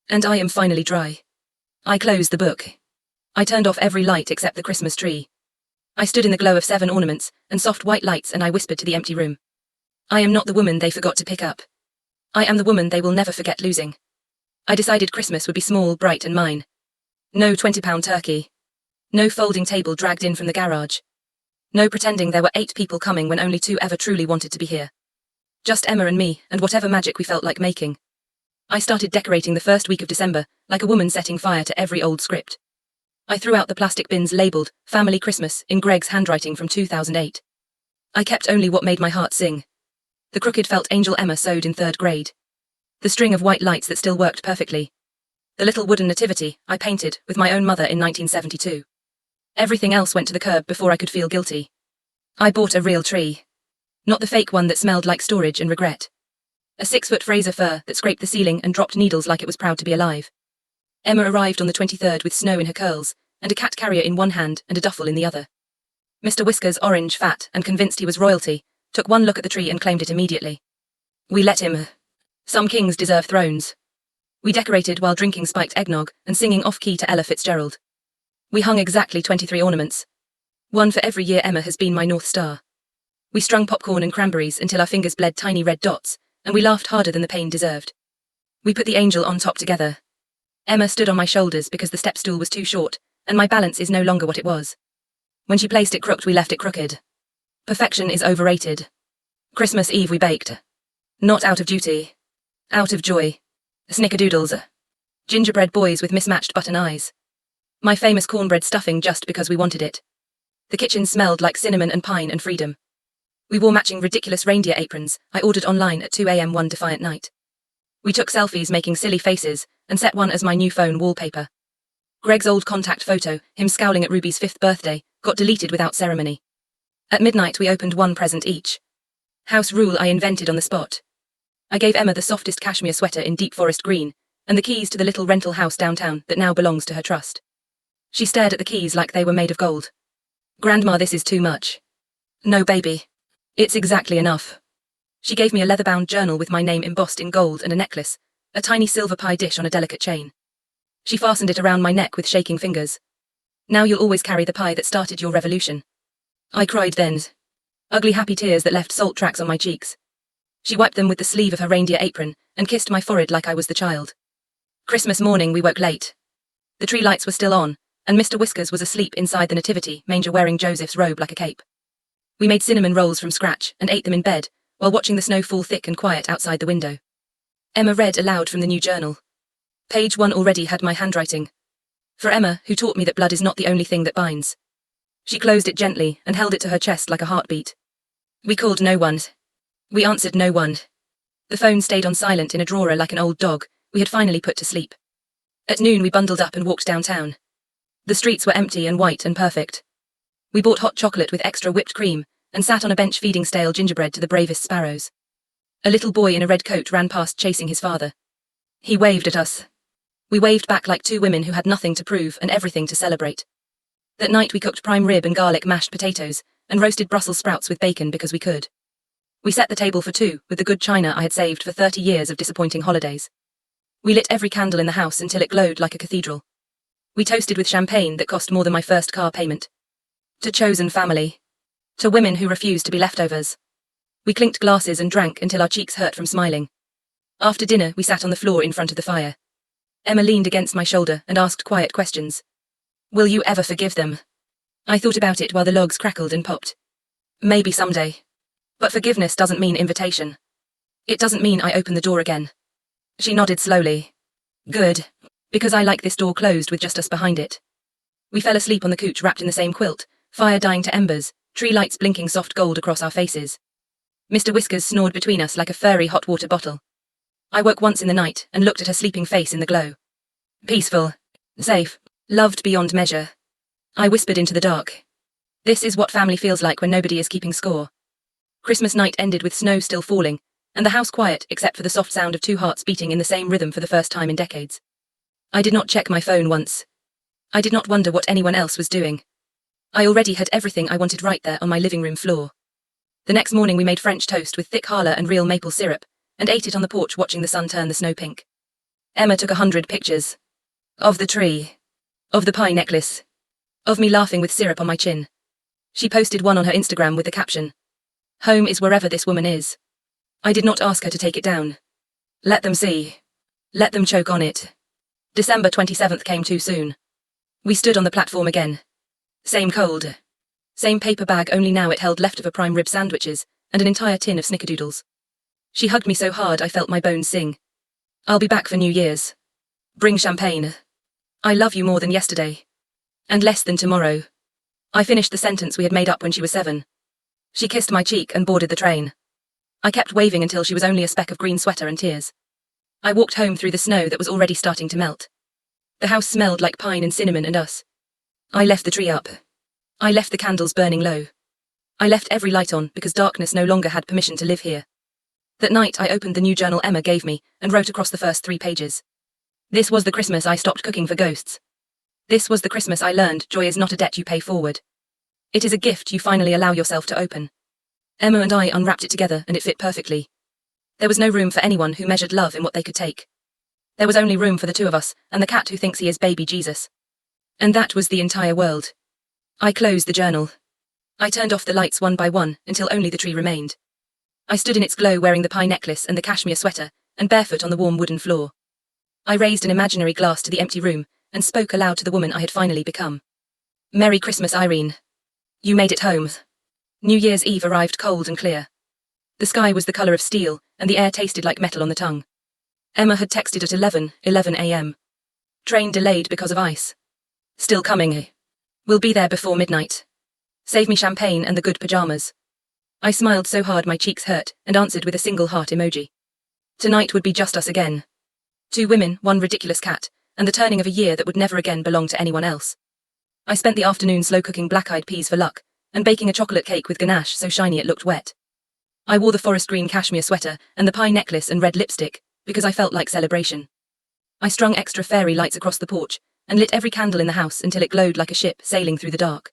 A: And I am finally dry. I closed the book. I turned off every light except the Christmas tree. I stood in the glow of 7 ornaments and soft white lights and I whispered to the empty room. I am not the woman they forgot to pick up. I am the woman they will never forget losing. I decided Christmas would be small, bright and mine. No 20-pound turkey. No folding table dragged in from the garage. No pretending there were 8 people coming when only 2 ever truly wanted to be here. Just Emma and me and whatever magic we felt like making. I started decorating the first week of December like a woman setting fire to every old script. I threw out the plastic bins labelled Family Christmas in Greg's handwriting from 2008. I kept only what made my heart sing. The crooked felt angel Emma sewed in 3rd grade. The string of white lights that still worked perfectly. The little wooden nativity I painted with my own mother in 1972. Everything else went to the curb before I could feel guilty. I bought a real tree. Not the fake one that smelled like storage and regret. A 6-foot Fraser fir that scraped the ceiling and dropped needles like it was proud to be alive. Emma arrived on the 23rd with snow in her curls, and a cat carrier in one hand and a duffel in the other. Mr. Whiskers, orange, fat, and convinced he was royalty, took one look at the tree and claimed it immediately. We let him. Some kings deserve thrones. We decorated while drinking spiked eggnog and singing off-key to Ella Fitzgerald. We hung exactly 23 ornaments. 1 for every year Emma has been my North Star. We strung popcorn and cranberries until our fingers bled tiny red dots, and we laughed harder than the pain deserved. We put the angel on top together. Emma stood on my shoulders because the step stool was too short, and my balance is no longer what it was. When she placed it crooked, we left it crooked. Perfection is overrated. Christmas Eve we baked. Not out of duty. Out of joy. Snickerdoodles. Gingerbread boys with mismatched button eyes. My famous cornbread stuffing just because we wanted it. The kitchen smelled like cinnamon and pine and freedom. We wore matching ridiculous reindeer aprons I ordered online at 2 a.m. one defiant night. We took selfies making silly faces and set one as my new phone wallpaper. Greg's old contact photo, him scowling at Ruby's 5th birthday, got deleted without ceremony. At midnight we opened 1 present each. House rule I invented on the spot. I gave Emma the softest cashmere sweater in deep forest green, and the keys to the little rental house downtown that now belongs to her trust. She stared at the keys like they were made of gold. Grandma, this is too much. No, baby. It's exactly enough. She gave me a leather-bound journal with my name embossed in gold and a necklace, a tiny silver pie dish on a delicate chain. She fastened it around my neck with shaking fingers. Now you'll always carry the pie that started your revolution. I cried then. Ugly happy tears that left salt tracks on my cheeks. She wiped them with the sleeve of her reindeer apron and kissed my forehead like I was the child. Christmas morning we woke late. The tree lights were still on, and Mr. Whiskers was asleep inside the nativity manger wearing Joseph's robe like a cape. We made cinnamon rolls from scratch and ate them in bed, while watching the snow fall thick and quiet outside the window. Emma read aloud from the new journal. Page 1 already had my handwriting. For Emma, who taught me that blood is not the only thing that binds. She closed it gently and held it to her chest like a heartbeat. We called no one. We answered no one. The phone stayed on silent in a drawer like an old dog we had finally put to sleep. At noon we bundled up and walked downtown. The streets were empty and white and perfect. We bought hot chocolate with extra whipped cream and sat on a bench feeding stale gingerbread to the bravest sparrows. A little boy in a red coat ran past chasing his father. He waved at us. We waved back like 2 women who had nothing to prove and everything to celebrate. That night we cooked prime rib and garlic mashed potatoes and roasted Brussels sprouts with bacon because we could. We set the table for two with the good china I had saved for 30 years of disappointing holidays. We lit every candle in the house until it glowed like a cathedral. We toasted with champagne that cost more than my first car payment. To chosen family. To women who refused to be leftovers. We clinked glasses and drank until our cheeks hurt from smiling. After dinner, we sat on the floor in front of the fire. Emma leaned against my shoulder and asked quiet questions. Will you ever forgive them? I thought about it while the logs crackled and popped. Maybe someday. But forgiveness doesn't mean invitation. It doesn't mean I open the door again. She nodded slowly. Good. Because I like this door closed with just us behind it. We fell asleep on the couch wrapped in the same quilt, fire dying to embers, tree lights blinking soft gold across our faces. Mr. Whiskers snored between us like a furry hot water bottle. I woke once in the night and looked at her sleeping face in the glow. Peaceful. Safe. Loved beyond measure. I whispered into the dark. This is what family feels like when nobody is keeping score. Christmas night ended with snow still falling, and the house quiet except for the soft sound of two hearts beating in the same rhythm for the first time in decades. I did not check my phone once. I did not wonder what anyone else was doing. I already had everything I wanted right there on my living room floor. The next morning we made French toast with thick challah and real maple syrup, and ate it on the porch watching the sun turn the snow pink. Emma took 100 pictures. Of the tree. Of the pie necklace. Of me laughing with syrup on my chin. She posted one on her Instagram with the caption, "Home is wherever this woman is." I did not ask her to take it down. Let them see. Let them choke on it. December 27th came too soon. We stood on the platform again. Same cold. Same paper bag, only now it held leftover prime rib sandwiches and an entire tin of snickerdoodles. She hugged me so hard I felt my bones sing. I'll be back for New Year's. Bring champagne. I love you more than yesterday. And less than tomorrow. I finished the sentence we had made up when she was 7. She kissed my cheek and boarded the train. I kept waving until she was only a speck of green sweater and tears. I walked home through the snow that was already starting to melt. The house smelled like pine and cinnamon and us. I left the tree up. I left the candles burning low. I left every light on because darkness no longer had permission to live here. That night I opened the new journal Emma gave me and wrote across the first 3 pages. This was the Christmas I stopped cooking for ghosts. This was the Christmas I learned joy is not a debt you pay forward. It is a gift you finally allow yourself to open. Emma and I unwrapped it together and it fit perfectly. There was no room for anyone who measured love in what they could take. There was only room for the two of us and the cat who thinks he is baby Jesus. And that was the entire world. I closed the journal. I turned off the lights one by one until only the tree remained. I stood in its glow wearing the pie necklace and the cashmere sweater and barefoot on the warm wooden floor. I raised an imaginary glass to the empty room and spoke aloud to the woman I had finally become. Merry Christmas, Irene. You made it home. New Year's Eve arrived cold and clear. The sky was the colour of steel and the air tasted like metal on the tongue. Emma had texted at 11 a.m. Train delayed because of ice. Still coming. We'll be there before midnight. Save me champagne and the good pajamas. I smiled so hard my cheeks hurt and answered with a single heart emoji. Tonight would be just us again. 2 women, 1 ridiculous cat, and the turning of a year that would never again belong to anyone else. I spent the afternoon slow cooking black-eyed peas for luck and baking a chocolate cake with ganache so shiny it looked wet. I wore the forest green cashmere sweater and the pie necklace and red lipstick because I felt like celebration. I strung extra fairy lights across the porch and lit every candle in the house until it glowed like a ship sailing through the dark.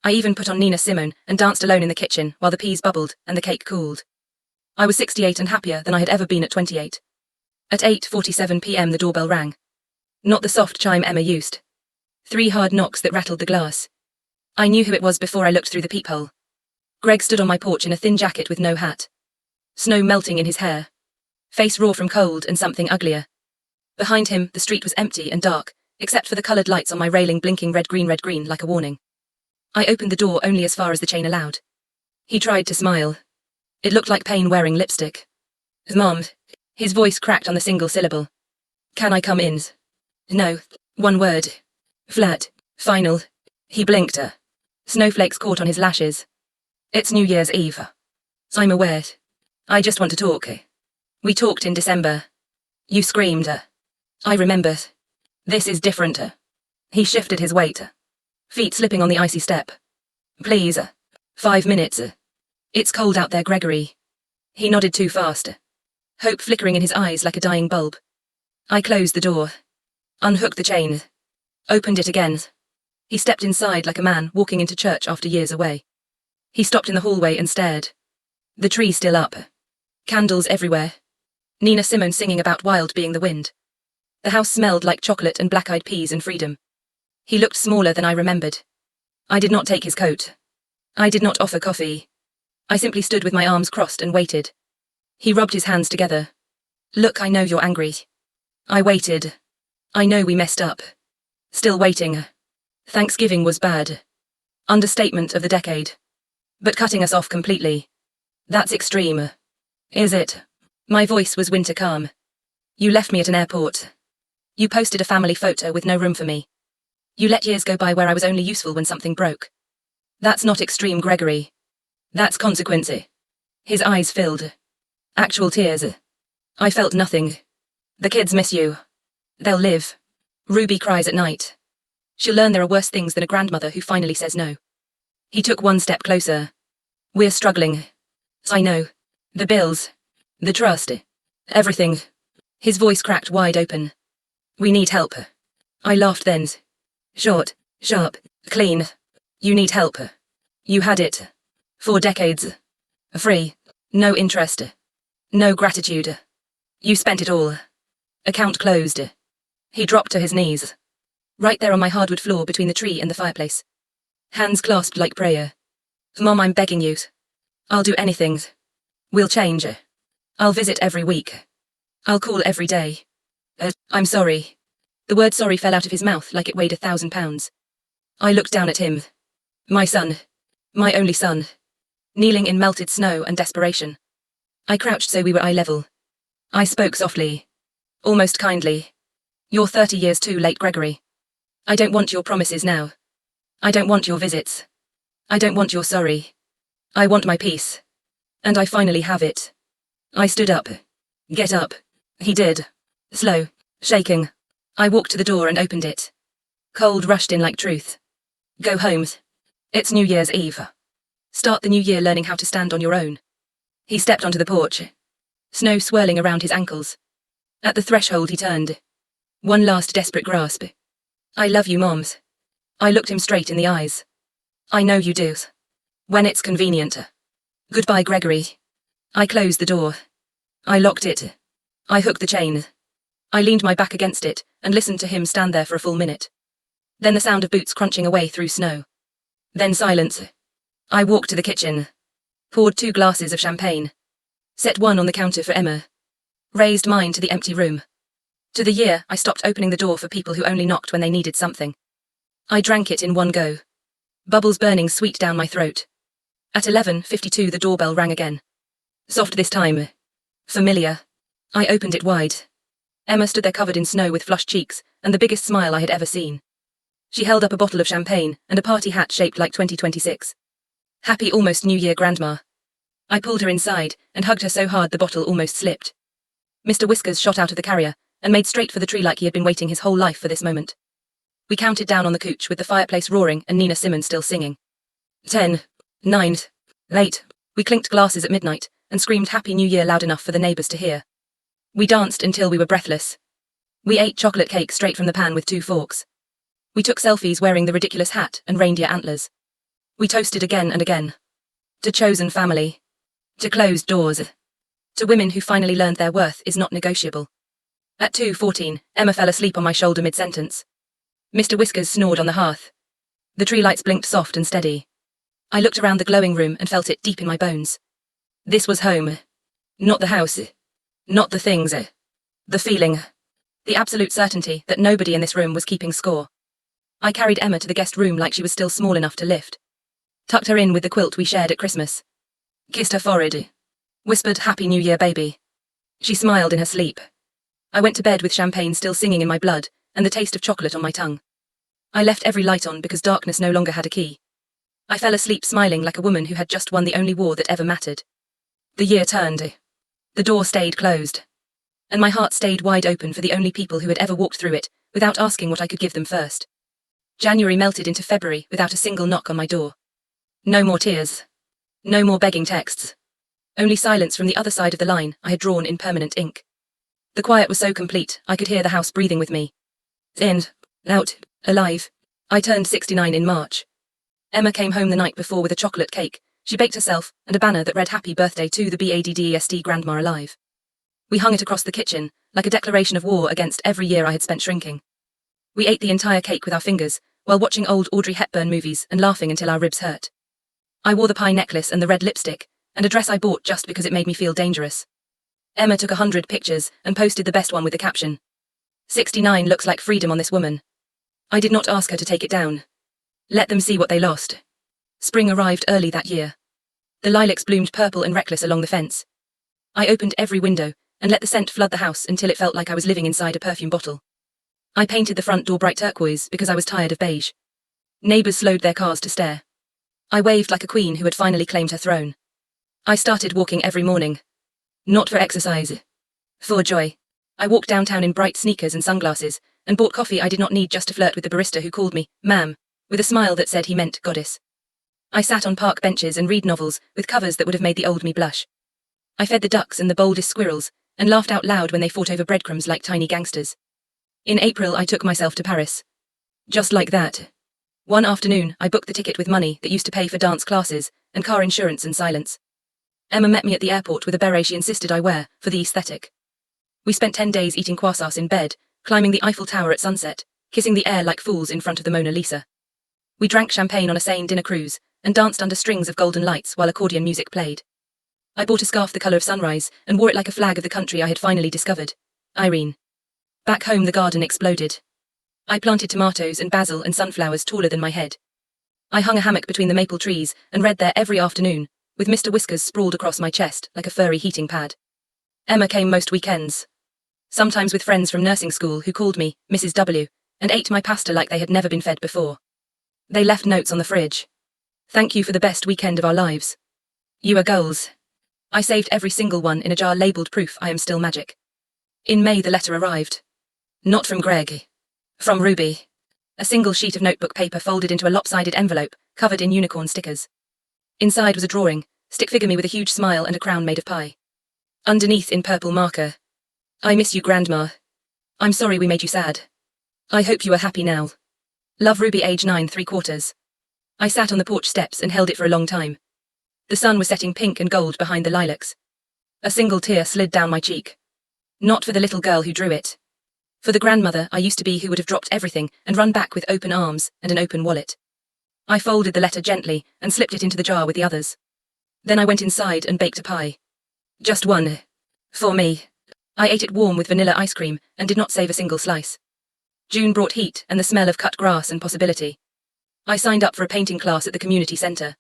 A: I even put on Nina Simone and danced alone in the kitchen while the peas bubbled and the cake cooled. I was 68 and happier than I had ever been at 28. At 8:47 p.m. the doorbell rang. Not the soft chime Emma used. 3 hard knocks that rattled the glass. I knew who it was before I looked through the peephole. Greg stood on my porch in a thin jacket with no hat. Snow melting in his hair. Face raw from cold and something uglier. Behind him, the street was empty and dark, except for the coloured lights on my railing blinking red green like a warning. I opened the door only as far as the chain allowed. He tried to smile. It looked like pain wearing lipstick. Mom. His voice cracked on the single syllable. Can I come in? No. 1 word. Flat. Final. He blinked. Snowflakes caught on his lashes. It's New Year's Eve. I'm aware. I just want to talk. We talked in December. You screamed. I remember. This is different. He shifted his weight. Feet slipping on the icy step. Please. 5 minutes. It's cold out there, Gregory. He nodded too fast. Hope flickering in his eyes like a dying bulb. I closed the door. Unhooked the chain. Opened it again. He stepped inside like a man walking into church after years away. He stopped in the hallway and stared. The tree still up. Candles everywhere. Nina Simone singing about wild being the wind. The house smelled like chocolate and black-eyed peas and freedom. He looked smaller than I remembered. I did not take his coat. I did not offer coffee. I simply stood with my arms crossed and waited. He rubbed his hands together. Look, I know you're angry. I waited. I know we messed up. Still waiting. Thanksgiving was bad. Understatement of the decade. But cutting us off completely. That's extreme. Is it? My voice was winter calm. You left me at an airport. You posted a family photo with no room for me. You let years go by where I was only useful when something broke. That's not extreme, Gregory. That's consequence. His eyes filled. Actual tears. I felt nothing. The kids miss you. They'll live. Ruby cries at night. She'll learn there are worse things than a grandmother who finally says no. He took one step closer. We're struggling. I know. The bills. The trust. Everything. His voice cracked wide open. We need help. I laughed then. Short, sharp, clean. You need help. You had it. 4 decades. Free. No interest. No gratitude. You spent it all. Account closed. He dropped to his knees. Right there on my hardwood floor between the tree and the fireplace. Hands clasped like prayer. Mom, I'm begging you. I'll do anything. We'll change. I'll visit every week. I'll call every day. I'm sorry. The word sorry fell out of his mouth like it weighed 1,000 pounds. I looked down at him. My son. My only son. Kneeling in melted snow and desperation. I crouched so we were eye level. I spoke softly. Almost kindly. You're 30 years too late, Gregory. I don't want your promises now. I don't want your visits. I don't want your sorry. I want my peace. And I finally have it. I stood up. Get up. He did. Slow. Shaking. I walked to the door and opened it. Cold rushed in like truth. Go home. It's New Year's Eve. Start the new year learning how to stand on your own. He stepped onto the porch. Snow swirling around his ankles. At the threshold he turned. One last desperate grasp. I love you, Moms. I looked him straight in the eyes. I know you do. When it's convenient. Goodbye, Gregory. I closed the door. I locked it. I hooked the chain. I leaned my back against it and listened to him stand there for a full minute. Then the sound of boots crunching away through snow. Then silence. I walked to the kitchen. Poured 2 glasses of champagne. Set one on the counter for Emma. Raised mine to the empty room. To the year, I stopped opening the door for people who only knocked when they needed something. I drank it in one go. Bubbles burning sweet down my throat. At 11:52 the doorbell rang again. Soft this time. Familiar. I opened it wide. Emma stood there covered in snow with flushed cheeks and the biggest smile I had ever seen. She held up a bottle of champagne and a party hat shaped like 2026. Happy almost New Year, Grandma. I pulled her inside and hugged her so hard the bottle almost slipped. Mr. Whiskers shot out of the carrier and made straight for the tree like he had been waiting his whole life for this moment. We counted down on the couch with the fireplace roaring and Nina Simone still singing. 10, 9, 8. We clinked glasses at midnight and screamed Happy New Year loud enough for the neighbours to hear. We danced until we were breathless. We ate chocolate cake straight from the pan with 2 forks. We took selfies wearing the ridiculous hat and reindeer antlers. We toasted again and again. To chosen family. To closed doors. To women who finally learned their worth is not negotiable. At 2:14, Emma fell asleep on my shoulder mid-sentence. Mr. Whiskers snored on the hearth. The tree lights blinked soft and steady. I looked around the glowing room and felt it deep in my bones. This was home. Not the house. Not the things. The feeling. The absolute certainty that nobody in this room was keeping score. I carried Emma to the guest room like she was still small enough to lift. Tucked her in with the quilt we shared at Christmas. Kissed her forehead. Whispered Happy New Year, baby. She smiled in her sleep. I went to bed with champagne still singing in my blood and the taste of chocolate on my tongue. I left every light on because darkness no longer had a key. I fell asleep smiling like a woman who had just won the only war that ever mattered. The year turned. The door stayed closed. And my heart stayed wide open for the only people who had ever walked through it without asking what I could give them first. January melted into February without a single knock on my door. No more tears. No more begging texts. Only silence from the other side of the line I had drawn in permanent ink. The quiet was so complete I could hear the house breathing with me. In, out, alive. I turned 69 in March. Emma came home the night before with a chocolate cake She baked herself, and a banner that read Happy Birthday to the BADDEST Grandma Alive. We hung it across the kitchen, like a declaration of war against every year I had spent shrinking. We ate the entire cake with our fingers, while watching old Audrey Hepburn movies and laughing until our ribs hurt. I wore the pie necklace and the red lipstick, and a dress I bought just because it made me feel dangerous. Emma took 100 pictures and posted the best one with the caption, 69 looks like freedom on this woman. I did not ask her to take it down. Let them see what they lost. Spring arrived early that year. The lilacs bloomed purple and reckless along the fence. I opened every window and let the scent flood the house until it felt like I was living inside a perfume bottle. I painted the front door bright turquoise because I was tired of beige. Neighbors slowed their cars to stare. I waved like a queen who had finally claimed her throne. I started walking every morning. Not for exercise. For joy. I walked downtown in bright sneakers and sunglasses, and bought coffee I did not need just to flirt with the barista who called me, ma'am, with a smile that said he meant goddess. I sat on park benches and read novels with covers that would have made the old me blush. I fed the ducks and the boldest squirrels, and laughed out loud when they fought over breadcrumbs like tiny gangsters. In April I took myself to Paris. Just like that. One afternoon I booked the ticket with money that used to pay for dance classes, and car insurance and silence. Emma met me at the airport with a beret she insisted I wear, for the aesthetic. We spent 10 days eating croissants in bed, climbing the Eiffel Tower at sunset, kissing the air like fools in front of the Mona Lisa. We drank champagne on a sane dinner cruise, and danced under strings of golden lights while accordion music played. I bought a scarf the colour of sunrise, and wore it like a flag of the country I had finally discovered. Irene. Back home the garden exploded. I planted tomatoes and basil and sunflowers taller than my head. I hung a hammock between the maple trees, and read there every afternoon, with Mr. Whiskers sprawled across my chest like a furry heating pad. Emma came most weekends. Sometimes with friends from nursing school who called me Mrs. W, and ate my pasta like they had never been fed before. They left notes on the fridge. Thank you for the best weekend of our lives. You are goals. I saved every single one in a jar labelled proof I am still magic. In May the letter arrived. Not from Greg. From Ruby. A single sheet of notebook paper folded into a lopsided envelope, covered in unicorn stickers. Inside was a drawing, stick figure me with a huge smile and a crown made of pie. Underneath in purple marker. I miss you, Grandma. I'm sorry we made you sad. I hope you are happy now. Love, Ruby, age 9 3/4. I sat on the porch steps and held it for a long time. The sun was setting pink and gold behind the lilacs. A single tear slid down my cheek. Not for the little girl who drew it. For the grandmother I used to be who would have dropped everything and run back with open arms and an open wallet. I folded the letter gently and slipped it into the jar with the others. Then I went inside and baked a pie. Just one. For me. I ate it warm with vanilla ice cream and did not save a single slice. June brought heat and the smell of cut grass and possibility. I signed up for a painting class at the community centre.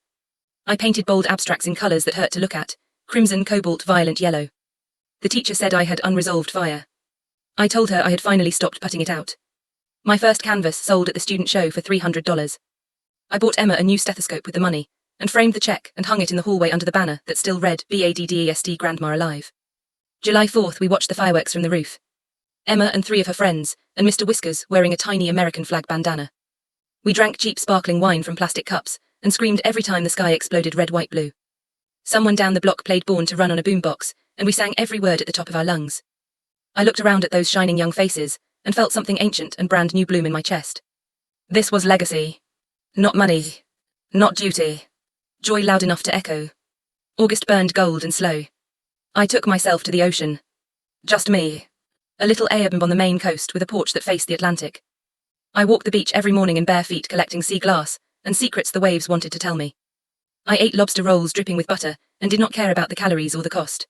A: I painted bold abstracts in colours that hurt to look at, crimson, cobalt, violent yellow. The teacher said I had unresolved fire. I told her I had finally stopped putting it out. My first canvas sold at the student show for $300. I bought Emma a new stethoscope with the money, and framed the check and hung it in the hallway under the banner that still read BADDEST Grandma Alive. July 4th we watched the fireworks from the roof. Emma and 3 of her friends, and Mr. Whiskers wearing a tiny American flag bandana. We drank cheap sparkling wine from plastic cups, and screamed every time the sky exploded red, white, blue. Someone down the block played Born to Run on a boombox, and we sang every word at the top of our lungs. I looked around at those shining young faces, and felt something ancient and brand new bloom in my chest. This was legacy. Not money. Not duty. Joy loud enough to echo. August burned gold and slow. I took myself to the ocean. Just me. A little airbnb on the Maine coast with a porch that faced the Atlantic. I walked the beach every morning in bare feet collecting sea glass, and secrets the waves wanted to tell me. I ate lobster rolls dripping with butter, and did not care about the calories or the cost.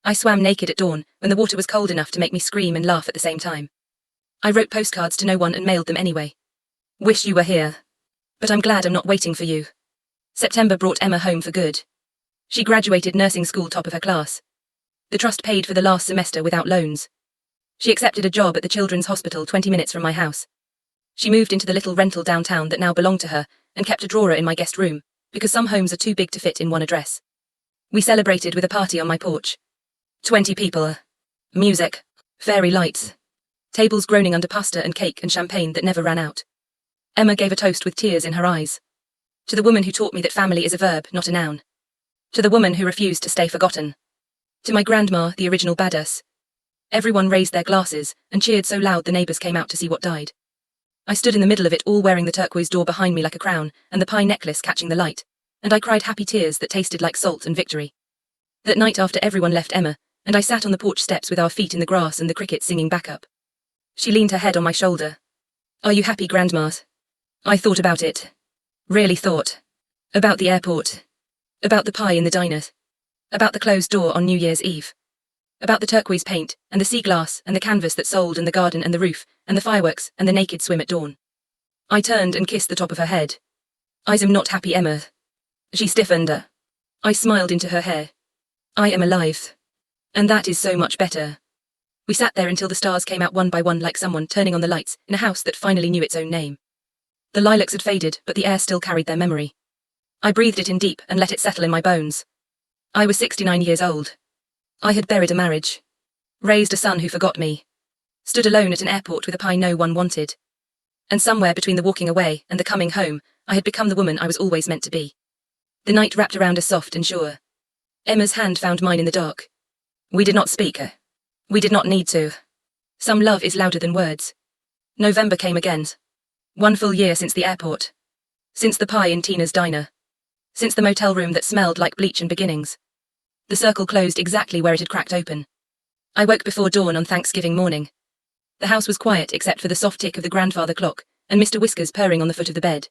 A: I swam naked at dawn, when the water was cold enough to make me scream and laugh at the same time. I wrote postcards to no one and mailed them anyway. Wish you were here. But I'm glad I'm not waiting for you. September brought Emma home for good. She graduated nursing school top of her class. The trust paid for the last semester without loans. She accepted a job at the Children's Hospital 20 minutes from my house. She moved into the little rental downtown that now belonged to her, and kept a drawer in my guest room, because some homes are too big to fit in one address. We celebrated with a party on my porch. 20 people. Music. Fairy lights. Tables groaning under pasta and cake and champagne that never ran out. Emma gave a toast with tears in her eyes. To the woman who taught me that family is a verb, not a noun. To the woman who refused to stay forgotten. To my grandma, the original badass. Everyone raised their glasses and cheered so loud the neighbours came out to see what died. I stood in the middle of it all wearing the turquoise door behind me like a crown and the pie necklace catching the light, and I cried happy tears that tasted like salt and victory. That night after everyone left Emma, and I sat on the porch steps with our feet in the grass and the crickets singing back up. She leaned her head on my shoulder. "Are you happy, Grandma?" I thought about it. Really thought. About the airport. About the pie in the diner. About the closed door on New Year's Eve. About the turquoise paint, and the sea glass, and the canvas that sold, and the garden and the roof, and the fireworks, and the naked swim at dawn. I turned and kissed the top of her head. "I'm not happy, Emma." She stiffened. I smiled into her hair. "I am alive. And that is so much better." We sat there until the stars came out one by one like someone turning on the lights in a house that finally knew its own name. The lilacs had faded, but the air still carried their memory. I breathed it in deep and let it settle in my bones. I was 69 years old. I had buried a marriage. Raised a son who forgot me. Stood alone at an airport with a pie no one wanted. And somewhere between the walking away and the coming home, I had become the woman I was always meant to be. The night wrapped around us soft and sure. Emma's hand found mine in the dark. We did not speak. We did not need to. Some love is louder than words. November came again. 1 full year since the airport. Since the pie in Tina's diner. Since the motel room that smelled like bleach and beginnings. The circle closed exactly where it had cracked open. I woke before dawn on Thanksgiving morning. The house was quiet except for the soft tick of the grandfather clock and Mr. Whiskers purring on the foot of the bed.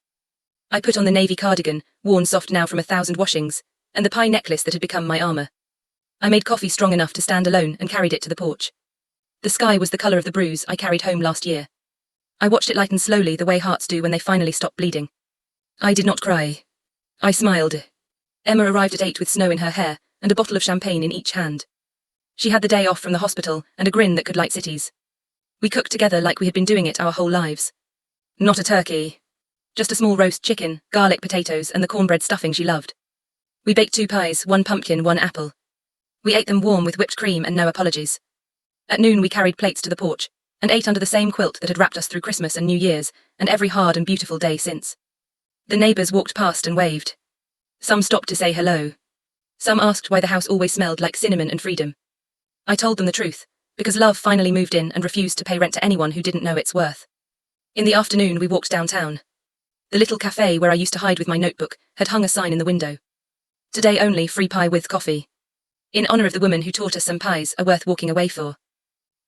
A: I put on the navy cardigan, worn soft now from 1,000 washings, and the pie necklace that had become my armor. I made coffee strong enough to stand alone and carried it to the porch. The sky was the color of the bruise I carried home last year. I watched it lighten slowly the way hearts do when they finally stop bleeding. I did not cry. I smiled. Emma arrived at 8 with snow in her hair and a bottle of champagne in each hand. She had the day off from the hospital and a grin that could light cities. We cooked together like we had been doing it our whole lives. Not a turkey. Just a small roast chicken, garlic potatoes, and the cornbread stuffing she loved. We baked 2 pies, 1 pumpkin, 1 apple. We ate them warm with whipped cream and no apologies. At noon we carried plates to the porch and ate under the same quilt that had wrapped us through Christmas and New Year's and every hard and beautiful day since. The neighbours walked past and waved. Some stopped to say hello. Some asked why the house always smelled like cinnamon and freedom. I told them the truth, because love finally moved in and refused to pay rent to anyone who didn't know its worth. In the afternoon we walked downtown. The little cafe where I used to hide with my notebook had hung a sign in the window. Today only free pie with coffee. In honor of the woman who taught us some pies are worth walking away for.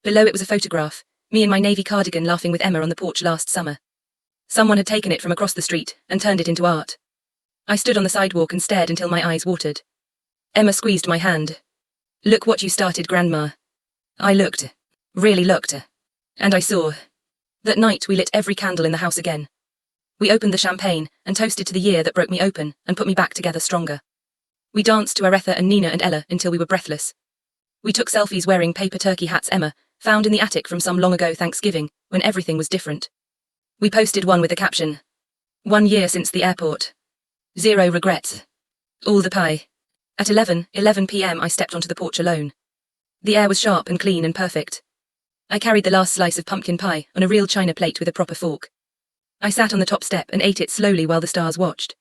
A: Below it was a photograph, me in my navy cardigan laughing with Emma on the porch last summer. Someone had taken it from across the street and turned it into art. I stood on the sidewalk and stared until my eyes watered. Emma squeezed my hand. "Look what you started, Grandma." I looked. Really looked. And I saw. That night we lit every candle in the house again. We opened the champagne and toasted to the year that broke me open and put me back together stronger. We danced to Aretha and Nina and Ella until we were breathless. We took selfies wearing paper turkey hats Emma found in the attic from some long ago Thanksgiving when everything was different. We posted one with the caption, 1 year since the airport. 0 regrets. All the pie. At 11 p.m. I stepped onto the porch alone. The air was sharp and clean and perfect. I carried the last slice of pumpkin pie on a real china plate with a proper fork. I sat on the top step and ate it slowly while the stars watched.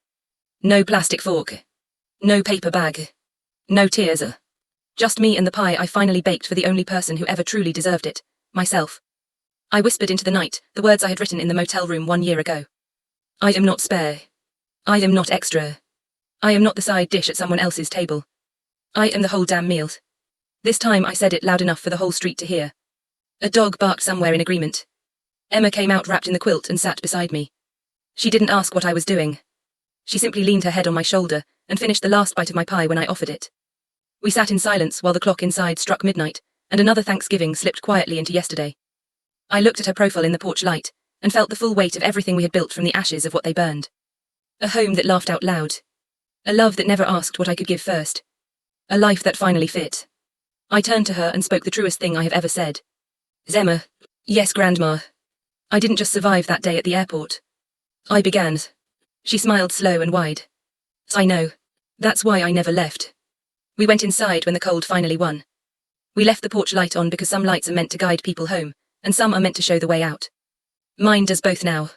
A: No plastic fork. No paper bag. No tears. Just me and the pie I finally baked for the only person who ever truly deserved it, myself. I whispered into the night the words I had written in the motel room 1 year ago. I am not spare. I am not extra. I am not the side dish at someone else's table. I am the whole damn meal. This time I said it loud enough for the whole street to hear. A dog barked somewhere in agreement. Emma came out wrapped in the quilt and sat beside me. She didn't ask what I was doing. She simply leaned her head on my shoulder and finished the last bite of my pie when I offered it. We sat in silence while the clock inside struck midnight, and another Thanksgiving slipped quietly into yesterday. I looked at her profile in the porch light, and felt the full weight of everything we had built from the ashes of what they burned. A home that laughed out loud. A love that never asked what I could give first. A life that finally fit. I turned to her and spoke the truest thing I have ever said. Emma. Yes, Grandma. I didn't just survive that day at the airport. I began. She smiled slow and wide. I know. That's why I never left. We went inside when the cold finally won. We left the porch light on because some lights are meant to guide people home, and some are meant to show the way out. Mine does both now.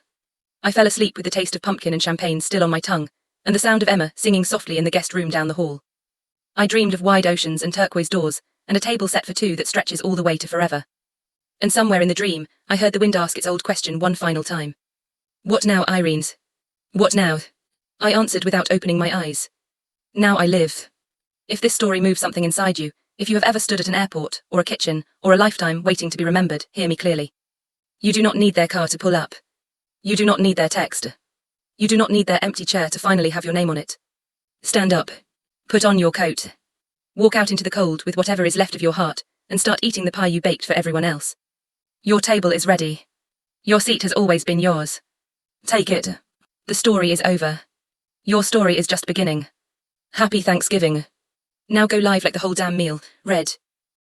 A: I fell asleep with the taste of pumpkin and champagne still on my tongue, and the sound of Emma singing softly in the guest room down the hall. I dreamed of wide oceans and turquoise doors, and a table set for 2 that stretches all the way to forever. And somewhere in the dream, I heard the wind ask its old question one final time. What now, Irene? What now? I answered without opening my eyes. Now I live. If this story moves something inside you, if you have ever stood at an airport, or a kitchen, or a lifetime waiting to be remembered, hear me clearly. You do not need their car to pull up. You do not need their text. You do not need their empty chair to finally have your name on it. Stand up. Put on your coat. Walk out into the cold with whatever is left of your heart, and start eating the pie you baked for everyone else. Your table is ready. Your seat has always been yours. Take it. The story is over. Your story is just beginning. Happy Thanksgiving. Now go live like the whole damn meal, red,